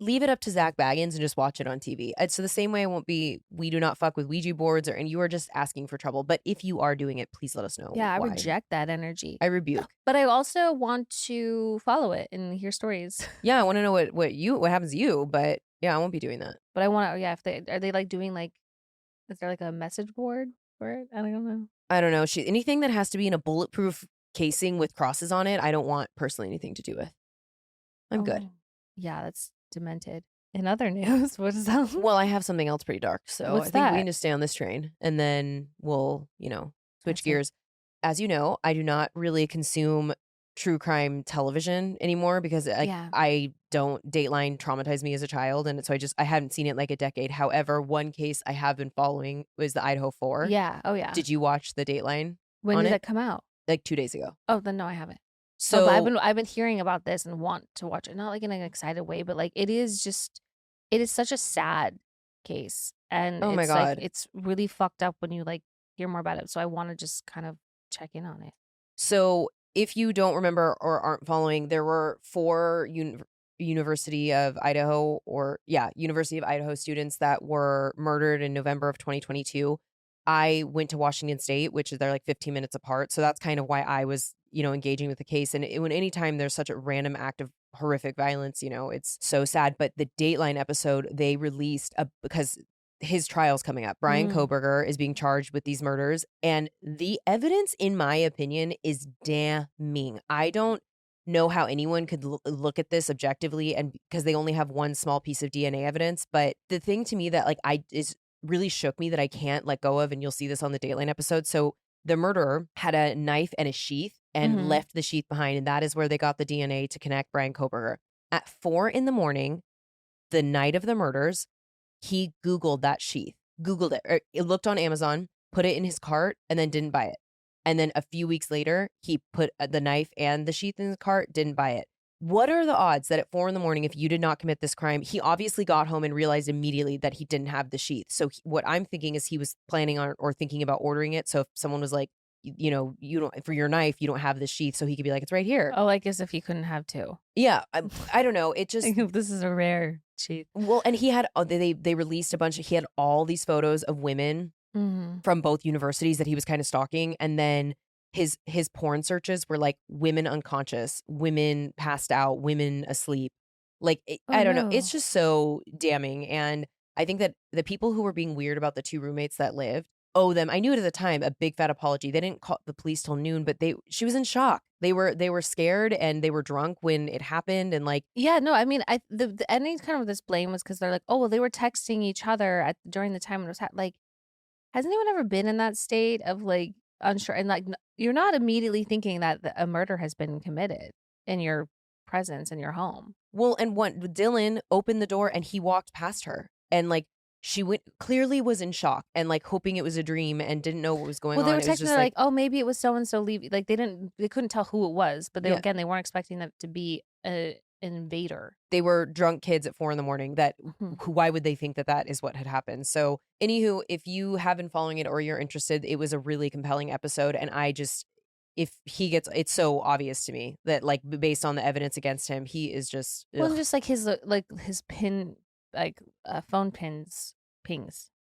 leave it up to Zach Baggins and just watch it on TV. So the same way we do not fuck with Ouija boards and you are just asking for trouble. But if you are doing it, please let us know. Yeah, why. I reject that energy. I rebuke. But I also want to follow it and hear stories. Yeah, I want to know what happens to you. But yeah, I won't be doing that. But I want to. Yeah, are they like doing like? Is there like a message board for it? I don't know. I don't know. Anything that has to be in a bulletproof casing with crosses on it, I don't want personally anything to do with. I'm good. Yeah, that's demented. In other news, what is that? Well, I have something else pretty dark, so What's I think that? we need to stay on this train, and then we'll, switch That's gears. As you know, I do not really consume true crime television anymore because I don't. Dateline traumatized me as a child, and so I haven't seen it in like a decade. However, one case I have been following was the Idaho 4. Yeah. Oh yeah. Did you watch the Dateline? When on did it? that come out? Like 2 days ago. Oh, then no, I haven't. So but I've been hearing about this and want to watch it. Not like in an excited way, but like it is such a sad case. And Oh my it's like God. it's really fucked up when you like hear more about it. So I want to just kind of check in on it. So if you don't remember or aren't following, there were 4 University of Idaho students that were murdered in November of 2022. I went to Washington State, which is they're like 15 minutes apart. So that's kind of why I was, engaging with the case. And when anytime there's such a random act of horrific violence, it's so sad. But the Dateline episode, they released because his trial's coming up. Brian Kohberger is being charged with these murders. And the evidence, in my opinion, is damning. I don't know how anyone could look at this objectively, and because they only have one small piece of DNA evidence. But the thing to me that really shook me that I can't let go of, and you'll see this on the Dateline episode. So the murderer had a knife and a sheath and left the sheath behind. And that is where they got the DNA to connect Brian Kohberger. At 4 a.m, the night of the murders, he Googled that sheath, Googled it. Or it looked on Amazon, put it in his cart, and then didn't buy it. And then a few weeks later, he put the knife and the sheath in his cart, didn't buy it. What are the odds that at 4 a.m, if you did not commit this crime, he obviously got home and realized immediately that he didn't have the sheath. So what I'm thinking is he was planning on or thinking about ordering it. So if someone was like, you don't, for your knife, you don't have the sheath. So he could be like, it's right here. Oh, I guess if he couldn't have 2. Yeah. I don't know. It just, This is a rare sheath. well, and he had, they released he had all these photos of women from both universities that he was kind of stalking. And then his porn searches were like women unconscious, women passed out, women asleep. Like, I don't know. It's just so damning. And I think that the people who were being weird about the 2 roommates that lived owe them, I knew it at the time, a big fat apology. They didn't call the police till noon, but she was in shock. They were scared and they were drunk when it happened. And like, yeah, no, I mean, the any kind of this blame was because they're like, oh, well, they were texting each other during the time it was like, has anyone ever been in that state of like unsure and like you're not immediately thinking that a murder has been committed in your presence in your home? well, and Dylan opened the door and he walked past her and like she clearly was in shock and like hoping it was a dream and didn't know what was going Well, on. they were It was texting just her like, oh, maybe it was so and so leaving. Like they couldn't tell who it was, but Yeah. they weren't expecting them to be an invader. they were drunk kids at 4 a.m. that why would they think that is what had happened? So anywho, if you have been following it or you're interested, it was a really compelling episode. And if he gets, it's so obvious to me that like based on the evidence against him, he is just, Well, ugh. just like his pin, phone pings.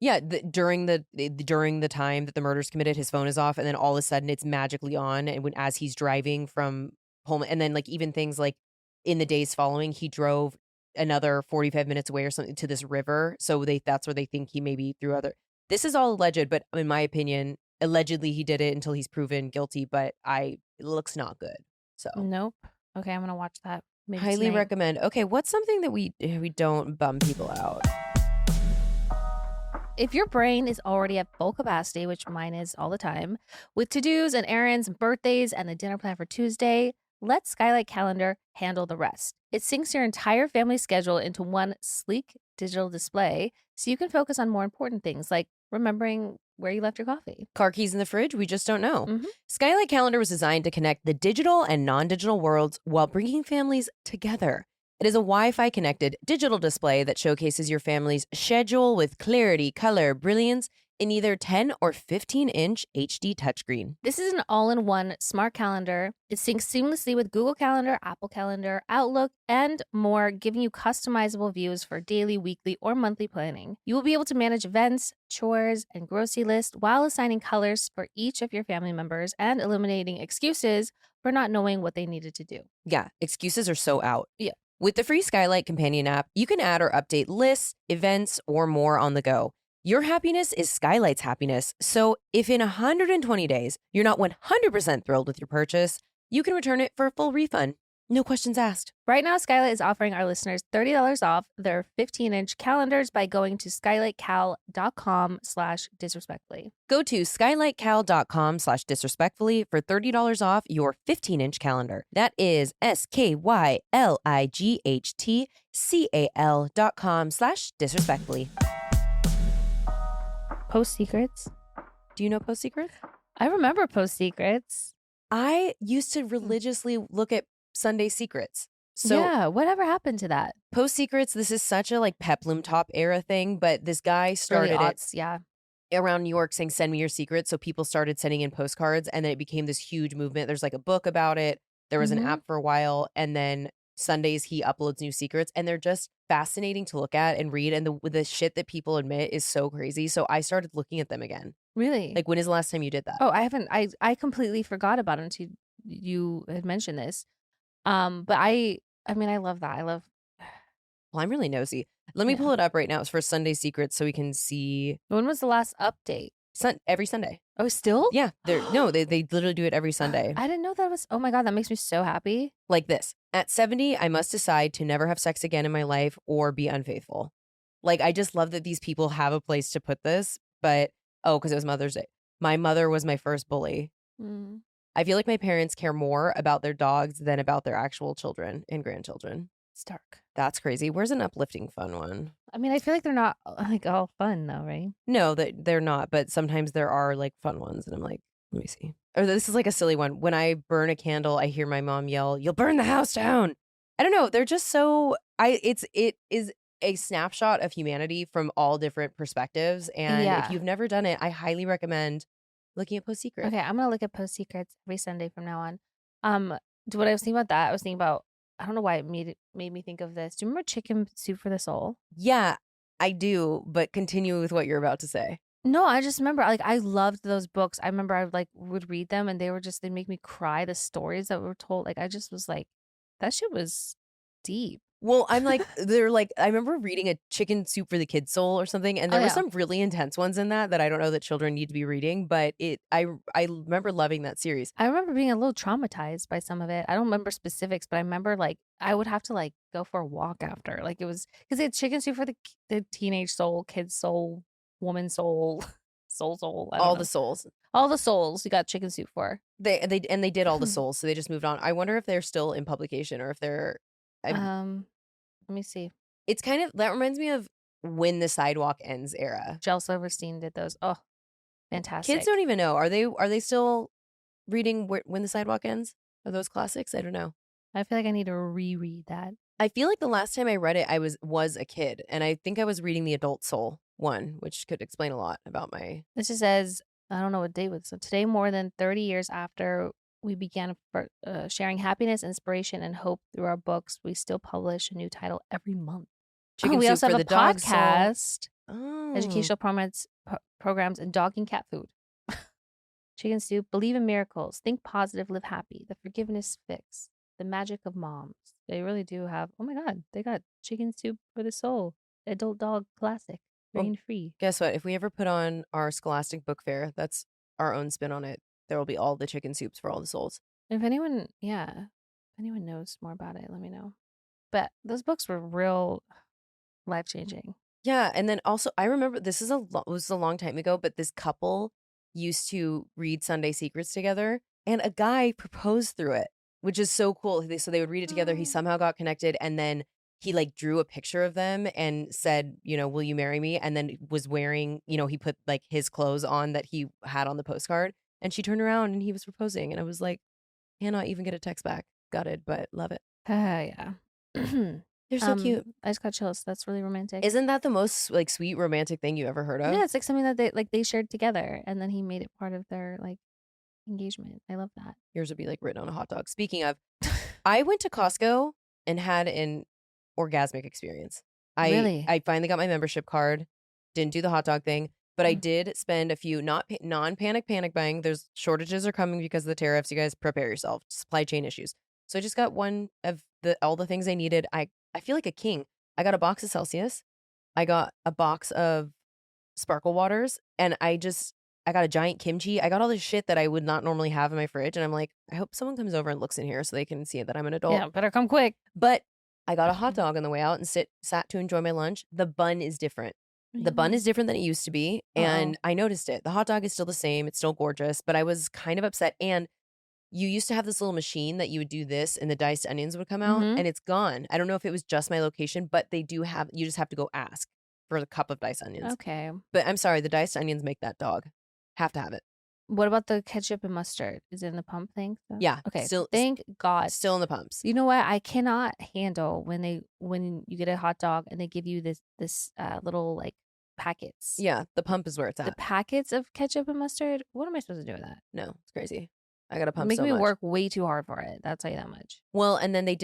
Yeah, during the time that the murder's committed, his phone is off, and then all of a sudden it's magically on, and as he's driving from home, and then like even things like in the days following, he drove another 45 minutes away or something to this river, so that's where they think he maybe threw other. This is all alleged, but in my opinion, allegedly he did it until he's proven guilty. But it looks not good. So Nope. Okay, I'm gonna watch that. Maybe highly tonight. recommend. Okay, what's something that we don't bum people out? If your brain is already at full capacity, which mine is all the time, with to-dos and errands and birthdays and the dinner plan for Tuesday, let Skylight Calendar handle the rest. It syncs your entire family schedule into one sleek digital display so you can focus on more important things like remembering where you left your coffee. Car keys in the fridge? We just don't know. Mhm. Skylight Calendar was designed to connect the digital and non-digital worlds while bringing families together. It is a Wi-Fi connected digital display that showcases your family's schedule with clarity, color, brilliance in either 10 or 15-inch HD touchscreen. This is an all-in-one smart calendar. It syncs seamlessly with Google Calendar, Apple Calendar, Outlook, and more, giving you customizable views for daily, weekly, or monthly planning. You will be able to manage events, chores, and grocery lists while assigning colors for each of your family members and eliminating excuses for not knowing what they needed to do. Yeah, excuses are so out. Yeah. With the free Skylight companion app, you can add or update lists, events, or more on the go. Your happiness is Skylight's happiness. So if in 120 days you're not 100% thrilled with your purchase, you can return it for a full refund. No questions asked. Right now, Skylight is offering our listeners $30 off their 15-inch calendars by going to skylightcal.com/disrespectfully. Go to skylightcal.com/disrespectfully for $30 off your 15-inch calendar. That is skylightcal.com/disrespectfully. Post Secrets. Do you know PostSecret? I remember Post Secrets. I used to religiously look at Sunday Secrets. So yeah, whatever happened to that? Post Secrets, this is such a like peplum top era thing, but this guy started Early it aughts, yeah. around New York saying, send me your secrets. So people started sending in postcards, and then it became this huge movement. There's like a book about it. There was an app for a while, and then Sundays he uploads new secrets, and they're just fascinating to look at and read. And the shit that people admit is so crazy. So I started looking at them again. Really? Like, when is the last time you did that? Oh, I haven't. I completely forgot about it until you had mentioned this. But I mean, I love that. Well, I'm really nosy. Let me pull it up right now. It's for Sunday Secrets so we can see. When was the last update? Every Sunday. Oh, still? Yeah. They literally do it every Sunday. I didn't know that was. Oh my God, that makes me so happy. Like this. At 70, I must decide to never have sex again in my life or be unfaithful. Like, I just love that these people have a place to put this. But, because it was Mother's Day. My mother was my first bully. Mm. I feel like my parents care more about their dogs than about their actual children and grandchildren. It's dark. That's crazy. Where's an uplifting fun one? I mean, I feel like they're not like all fun though, right? No, they're not. But sometimes there are like fun ones. And I'm like, let me see. Or this is like a silly one. When I burn a candle, I hear my mom yell, "You'll burn the house down." I don't know. They're just so it is a snapshot of humanity from all different perspectives. And if you've never done it, I highly recommend looking at Post Secret. Okay, I'm gonna look at Post Secrets every Sunday from now on. What I was thinking about that, I was thinking about, I don't know why it made me think of this. Do you remember Chicken Soup for the Soul? Yeah, I do. But continue with what you're about to say. No, I just remember like I loved those books. I remember I would read them and they make me cry. The stories that were told, like I just was like, that shit was deep. Well, I'm like, they're like, I remember reading a Chicken Soup for the Kid Soul or something, and there were some really intense ones in that I don't know that children need to be reading, but I remember loving that series. I remember being a little traumatized by some of it. I don't remember specifics, but I remember like I would have to like go for a walk after. Like it was because it's Chicken Soup for the teenage soul, kid soul, woman soul, soul. All the souls. All the souls you got Chicken Soup for. They did all the souls, so they just moved on. I wonder if they're still in publication or if they're. Let me see. It's kind of, that reminds me of When the Sidewalk Ends era. Jill Silverstein did those. Oh, fantastic. Kids don't even know. Are they still reading When the Sidewalk Ends? Are those classics? I don't know. I feel like I need to reread that. I feel like the last time I read it, I was a kid, and I think I was reading the Adult Soul one, which could explain a lot about my. This just says, I don't know what date was. So today, more than 30 years after we began sharing happiness, inspiration, and hope through our books, we still publish a new title every month. Chicken we Soup also for have the a Dog Soul. podcast, Oh. educational programs, and dog and cat food. Chicken Soup, believe in miracles, think positive, live happy, the forgiveness fix, the magic of moms. They really do have, oh my God, they got Chicken Soup for the Soul, adult dog classic, grain free. Guess what? If we ever put on our Scholastic Book Fair, that's our own spin on it. There will be all the chicken soups for all the souls. If anyone knows more about it, let me know. But those books were real life-changing. Yeah, and then also I remember this is was a long time ago, but this couple used to read Sunday Secrets together, and a guy proposed through it, which is so cool. So they would read it together. He somehow got connected, and then he like drew a picture of them and said, will you marry me? And then was wearing, he put like his clothes on that he had on the postcard, and she turned around and he was proposing, and I was like, cannot even get a text back. Gutted, but love it. Yeah. They're so cute. I just got chills. That's really romantic. Isn't that the most like sweet romantic thing you ever heard of? Yeah, it's like something that they shared together, and then he made it part of their like engagement. I love that. Yours would be like written on a hot dog. Speaking of, I went to Costco and had an orgasmic experience. Really? I finally got my membership card. Didn't do the hot dog thing, but I did spend a few non-panic buying. There's shortages are coming because of the tariffs. You guys prepare yourself. Supply chain issues. So I just got one of all the things I needed. I feel like a king. I got a box of Celsius. I got a box of sparkle waters, and I got a giant kimchi. I got all this shit that I would not normally have in my fridge, and I'm like, I hope someone comes over and looks in here so they can see that I'm an adult. Yeah, better come quick. But I got a hot dog on the way out and sat to enjoy my lunch. The bun is different. The bun is different than it used to be, and I noticed it. The hot dog is still the same. It's still gorgeous, but I was kind of upset. And you used to have this little machine that you would do this and the diced onions would come out, and it's gone. I don't know if it was just my location, but they do have, you just have to go ask for a cup of diced onions. Okay. But I'm sorry, the diced onions make that dog. Have to have it. What about the ketchup and mustard? Is it in the pump thing? Yeah. Okay. Still, thank God. Still in the pumps. You know what? I cannot handle when you get a hot dog and they give you this little like packets. Yeah. The pump is where it's The at. packets of ketchup and mustard. What am I supposed to do with that? No, it's crazy. I got to pump Make so me much. work way too hard for it. I'll tell you that much. Well, and then they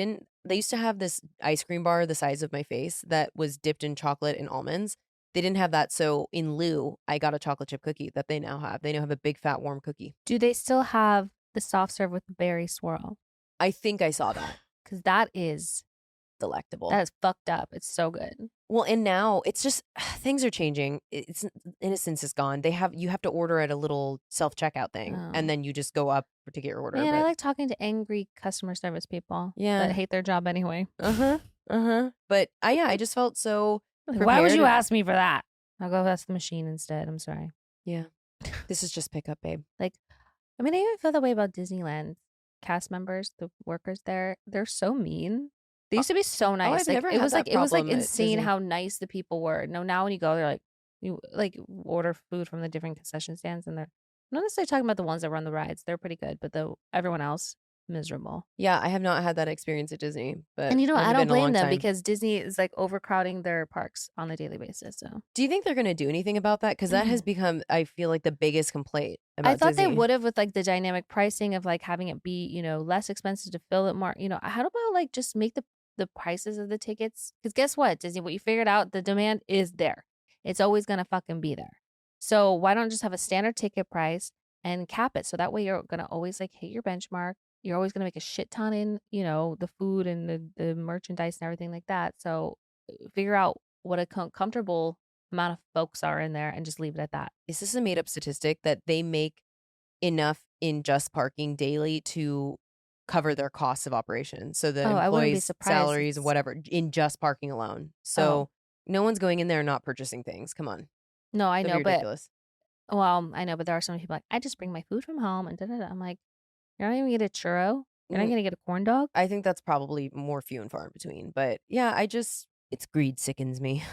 used to have this ice cream bar the size of my face that was dipped in chocolate and almonds. They didn't have that. So in lieu, I got a chocolate chip cookie that they now have. They now have a big fat warm cookie. Do they still have the soft serve with the berry swirl? I think I saw that. Because that is Delectable. fucked up. It's so good. Well, and now it's just things are changing. It's innocence is gone. You have to order at a little self-checkout thing, Oh. and then you just go up to get your order. Man, I like talking to angry customer service people. Yeah. That hate their job anyway. But I just felt so. Why would you prepared. ask me for that? I'll go ask the machine instead. I'm sorry. Yeah, this is just pickup, babe. I mean, I even feel that way about Disneyland cast members, the workers there. They're so mean. They used to be so nice. I've never it had was that like problem at insane Disney. how nice the people were. No, now when you go, they're like you like order food from the different concession stands, and they're I'm not necessarily talking about the ones that run the rides. They're pretty good, but everyone else miserable. Yeah, I have not had that experience at Disney, but And I hasn't don't been a long blame them time. because Disney is like overcrowding their parks on a daily basis. So Do you think they're going to do anything about that? Because that has become, I feel like, the biggest complaint about I thought Disney. they would have with like the dynamic pricing of like having it be, less expensive to fill it more. How about like just make the prices of the tickets? Because guess what, Disney, what you figured out, the demand is there. It's always going to fucking be there. So why don't just have a standard ticket price and cap it? So that way you're going to always like hit your benchmark. You're always going to make a shit ton in, the food and the merchandise and everything like that. So figure out what a comfortable amount of folks are in there and just leave it at that. Is this a made up statistic that they make enough in just parking daily to cover their costs of operation? So the I wouldn't be employees' surprised. salaries, whatever, in just parking alone. So no one's going in there and not purchasing things. Come on. No, I That'd know, be but ridiculous. I know, but there are some people like, I just bring my food from home and da-da-da. I'm like, you're not even going to get a churro? You're not going to get a corn dog? I think that's probably more few and far in between. But yeah, it's greed sickens me.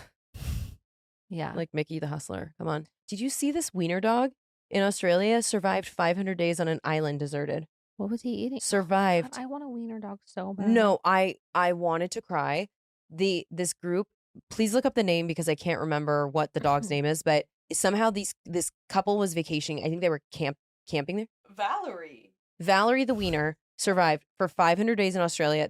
Yeah. Like Mickey the Hustler. Come on. Did you see this Weiner dog in Australia survived 500 days on an island deserted? What was he eating? Survived. God, I want a wiener dog so bad. No, I wanted to cry. This group, please look up the name because I can't remember what the dog's name is, but somehow this couple was vacationing. I think they were camping there. Valerie the Wiener survived for 500 days in Australia.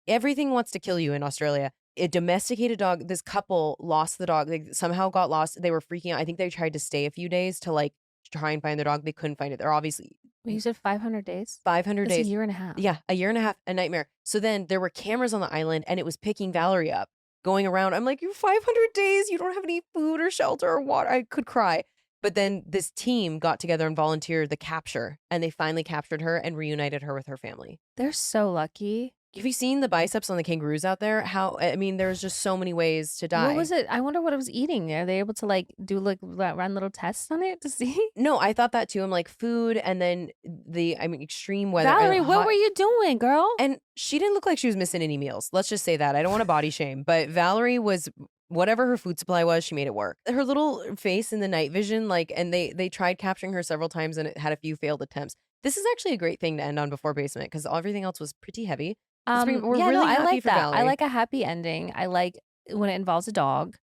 Everything wants to kill you in Australia. A domesticated dog, this couple lost the dog. They somehow got lost. They were freaking out. I think they tried to stay a few days to like try and find their dog. They couldn't find it. They're obviously Wait, you said 500 days? 500 That's days. a year and a half. Yeah, a year and a half, a nightmare. So then there were cameras on the island and it was picking Valerie up, going around. I'm like, you're 500 days. You don't have any food or shelter or water. I could cry. But then this team got together and volunteered the capture, and they finally captured her and reunited her with her family. They're so lucky. Have you seen the biceps on the kangaroos out there? There's just so many ways to die. What was it? I wonder what it was eating. Are they able to like run little tests on it to see? No, I thought that too. I'm like food and then extreme weather. Valerie, and what hot- were you doing, girl? And she didn't look like she was missing any meals. Let's just say that. I don't want to body shame, but Valerie was whatever her food supply was, she made it work. Her little face in the night vision, and they tried capturing her several times and it had a few failed attempts. This is actually a great thing to end on before basement because everything else was pretty heavy. We're really I happy like for that. Valerie. I like a happy ending. I like when it involves a dog.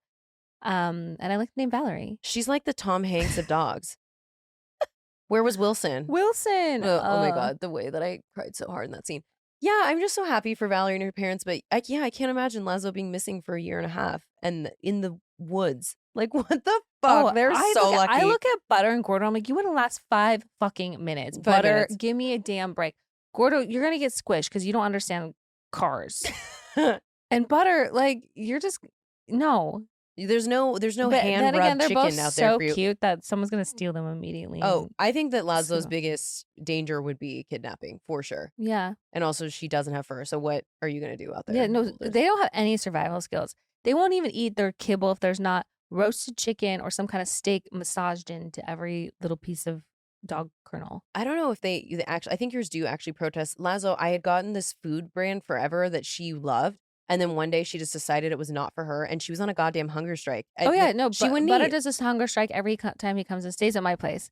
And I like the name Valerie. She's like the Tom Hanks of dogs. Where was Wilson? Wilson. Oh my God, the way that I cried so hard in that scene. Yeah, I'm just so happy for Valerie and her parents, but I can't imagine Lazo being missing for a year and a half and in the woods. Like, what the fuck? They're so lucky. I look at Butter and Gordo. I'm like, you wouldn't last 5 fucking minutes. 5 Butter, minutes. give me a damn break. Gordo, you're gonna get squished because you don't understand cars. And Butter, like, you're just no. There's no But hand then again, rubbed they're chicken both out there so for you. cute that someone's gonna steal them immediately. Oh, and- I think that Lazo's So- biggest danger would be kidnapping for sure. yeah. And also, she doesn't have fur. So what are you gonna do out there? Yeah, no, There's- they don't have any survival skills. They won't even eat their kibble if there's not roasted chicken or some kind of steak massaged into every little piece of dog kernel. I don't know if they actually. I think yours do actually protest. Lazo, I had gotten this food brand forever that she loved, and then one day she just decided it was not for her, and she was on a goddamn hunger strike. Oh yeah, no, she wouldn't Butter eat. does this hunger strike every time he comes and stays at my place.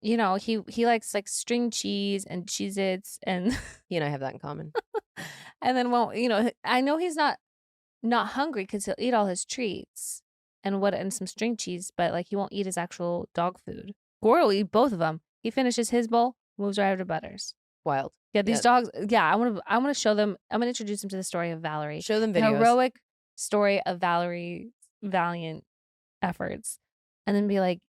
He likes like string cheese and Cheez-Its and He and I have that in common. and then I know he's not hungry because he'll eat all his treats and some string cheese, but like he won't eat his actual dog food. Gordo will eat both of them. He finishes his bowl, moves right over to Butter's. Wild. Yeah, these dogs. Yeah, I want to show them. I'm gonna introduce them to the story of Valerie. Show them The videos. heroic story of Valerie's valiant efforts, and then be like,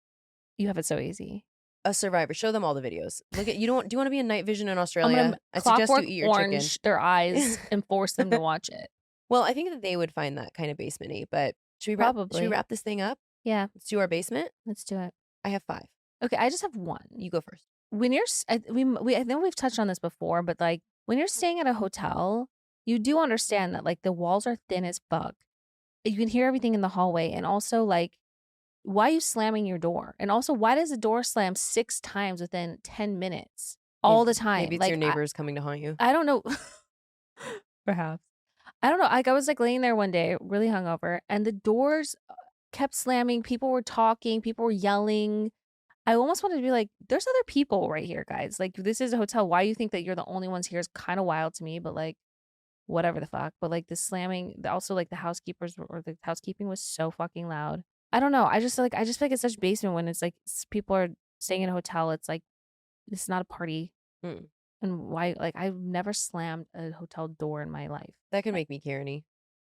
"You have it so easy." A survivor. Show them all the videos. Look at you. Do you want to be in night vision in I'm Australia? gonna I suggest you clockwork eat your orange chicken. their eyes and force them to watch it. Well, I think that they would find that kind of basement-y. But should we Probably. wrap this thing up? Yeah, Let's do our basement. let's do it. I have 5. Okay, I just have one. You go first. When you're, I know we've touched on this before, but like when you're staying at a hotel, you do understand that like the walls are thin as fuck. You can hear everything in the hallway, and also like, why are you slamming your door? And also, why does the door slam 6 times within 10 minutes all the time? Maybe it's like, your neighbors coming to haunt you. I don't know. Perhaps. I don't know. Like I was like laying there one day, really hungover, and the doors kept slamming. People were talking. People were yelling. I almost wanted to be like, there's other people right here, guys. Like, this is a hotel. Why you think that you're the only ones here is kind of wild to me, but like, whatever the fuck. But like the slamming, also like the housekeeping was so fucking loud. I don't know. I just feel like it's such basement when it's like people are staying in a hotel. It's like, this is not a party. Mm. And why, like, I've never slammed a hotel door in my life. That could make me Karen-y.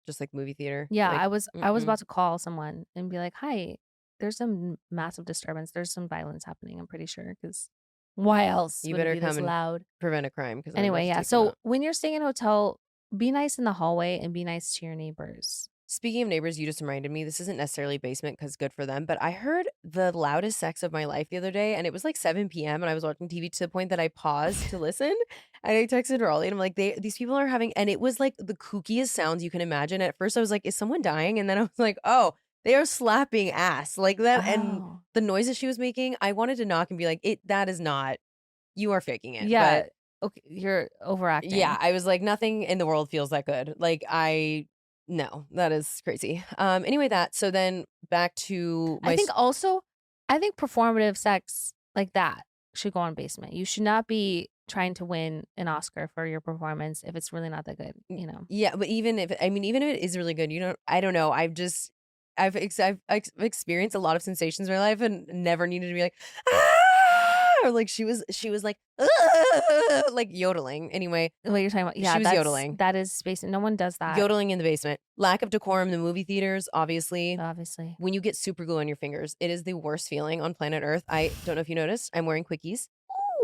Just like movie theater. Yeah, Like, I was mm-mm. about to call someone and be like, "Hi, there's some massive disturbance. There's some violence happening. I'm pretty sure because why else You would it better be come this and loud?" prevent a crime. Anyway, yeah. So when you're staying in a hotel, be nice in the hallway and be nice to your neighbors. speaking of neighbors, you just reminded me, this isn't necessarily basement because good for them, but I heard the loudest sex of my life the other day, and it was like 7 p.m. and I was watching TV to the point that I paused to listen. And I texted Raleigh and I'm like, these people are having, and it was like the kookiest sounds you can imagine. At first I was like, is someone dying? And then I was like, oh, they are slapping ass like that. And Oh. the noises she was making, I wanted to knock and be like, that is not, you are faking it. Yeah. But Okay, you're overacting. yeah, I was like, nothing in the world feels that good. Like No, that is crazy. Anyway, so then back to my I think performative sex like that should go on basement. You should not be trying to win an Oscar for your performance if it's really not that good, you know. Yeah, but even if it is really good, I don't know. I've experienced a lot of sensations in my life and never needed to be like, ah! Or like she was like, ah! Like yodeling. Anyway, What you're talking about, yeah, she was that's yodeling. That is basement. No one does that. Yodeling in the basement. Lack of decorum in the movie theaters, obviously. Obviously. When you get super glue on your fingers, it is the worst feeling on planet Earth. I don't know if you noticed, I'm wearing quickies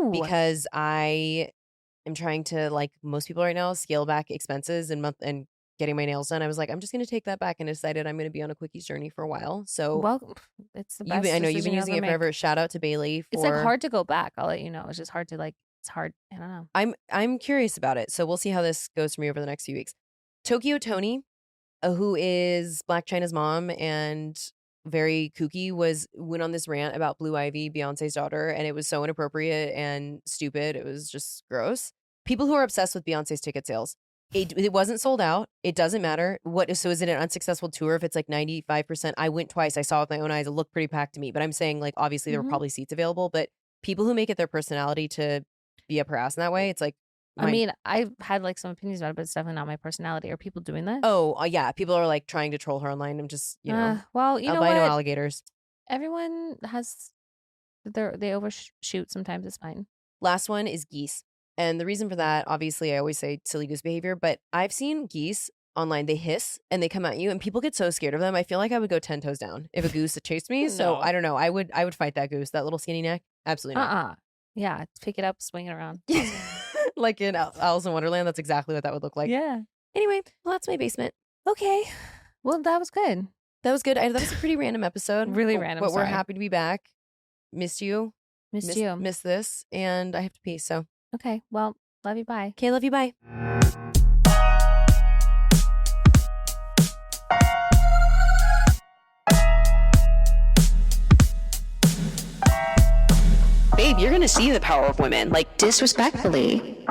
Ooh. because I am trying to, like most people right now, scale back expenses and getting my nails done. I was like, I'm just going to take that back and decided I'm going to be on a quickies journey for a while. So well, it's the best. I know you've been using it forever. Shout out to Bailey. It's like hard to go back. I'll let you know. It's just hard to it's hard. I don't know. I'm curious about it. So we'll see how this goes for me over the next few weeks. Tokyo Toni, who is Black China's mom and very kooky, went on this rant about Blue Ivy, Beyonce's daughter, and it was so inappropriate and stupid. It was just gross. People who are obsessed with Beyonce's ticket sales. It wasn't sold out. It doesn't matter. So is it an unsuccessful tour if it's like 95%? I went twice. I saw it with my own eyes. It looked pretty packed to me. But I'm saying, like, obviously there were probably seats available. But people who make it their personality to be up her ass in that way, it's like. I mean, I've had like some opinions about it, but it's definitely not my personality. Are people doing that? Oh, yeah. People are like trying to troll her online. I'm just, well, you know what? albino alligators. Everyone has they overshoot. Sometimes it's fine. Last one is geese. And the reason for that, obviously, I always say silly goose behavior, but I've seen geese online. They hiss and they come at you and people get so scared of them. I feel like I would go 10 toes down if a goose chased me. So No. I don't know. I would fight that goose, that little skinny neck. Absolutely not. Yeah, pick it up, swing it around. Like in Alice in Wonderland, that's exactly what that would look like. Yeah. Anyway, well, that's my basement. Okay. Well, that was good. That was good. That was a pretty random episode. Really random. But we're sorry. happy to be back. Missed you. Missed you. Missed this. And I have to pee. So. Okay. Well, love you. Bye. Okay, love you. Bye. Babe, you're going to see the power of women. Like, Disrespectfully.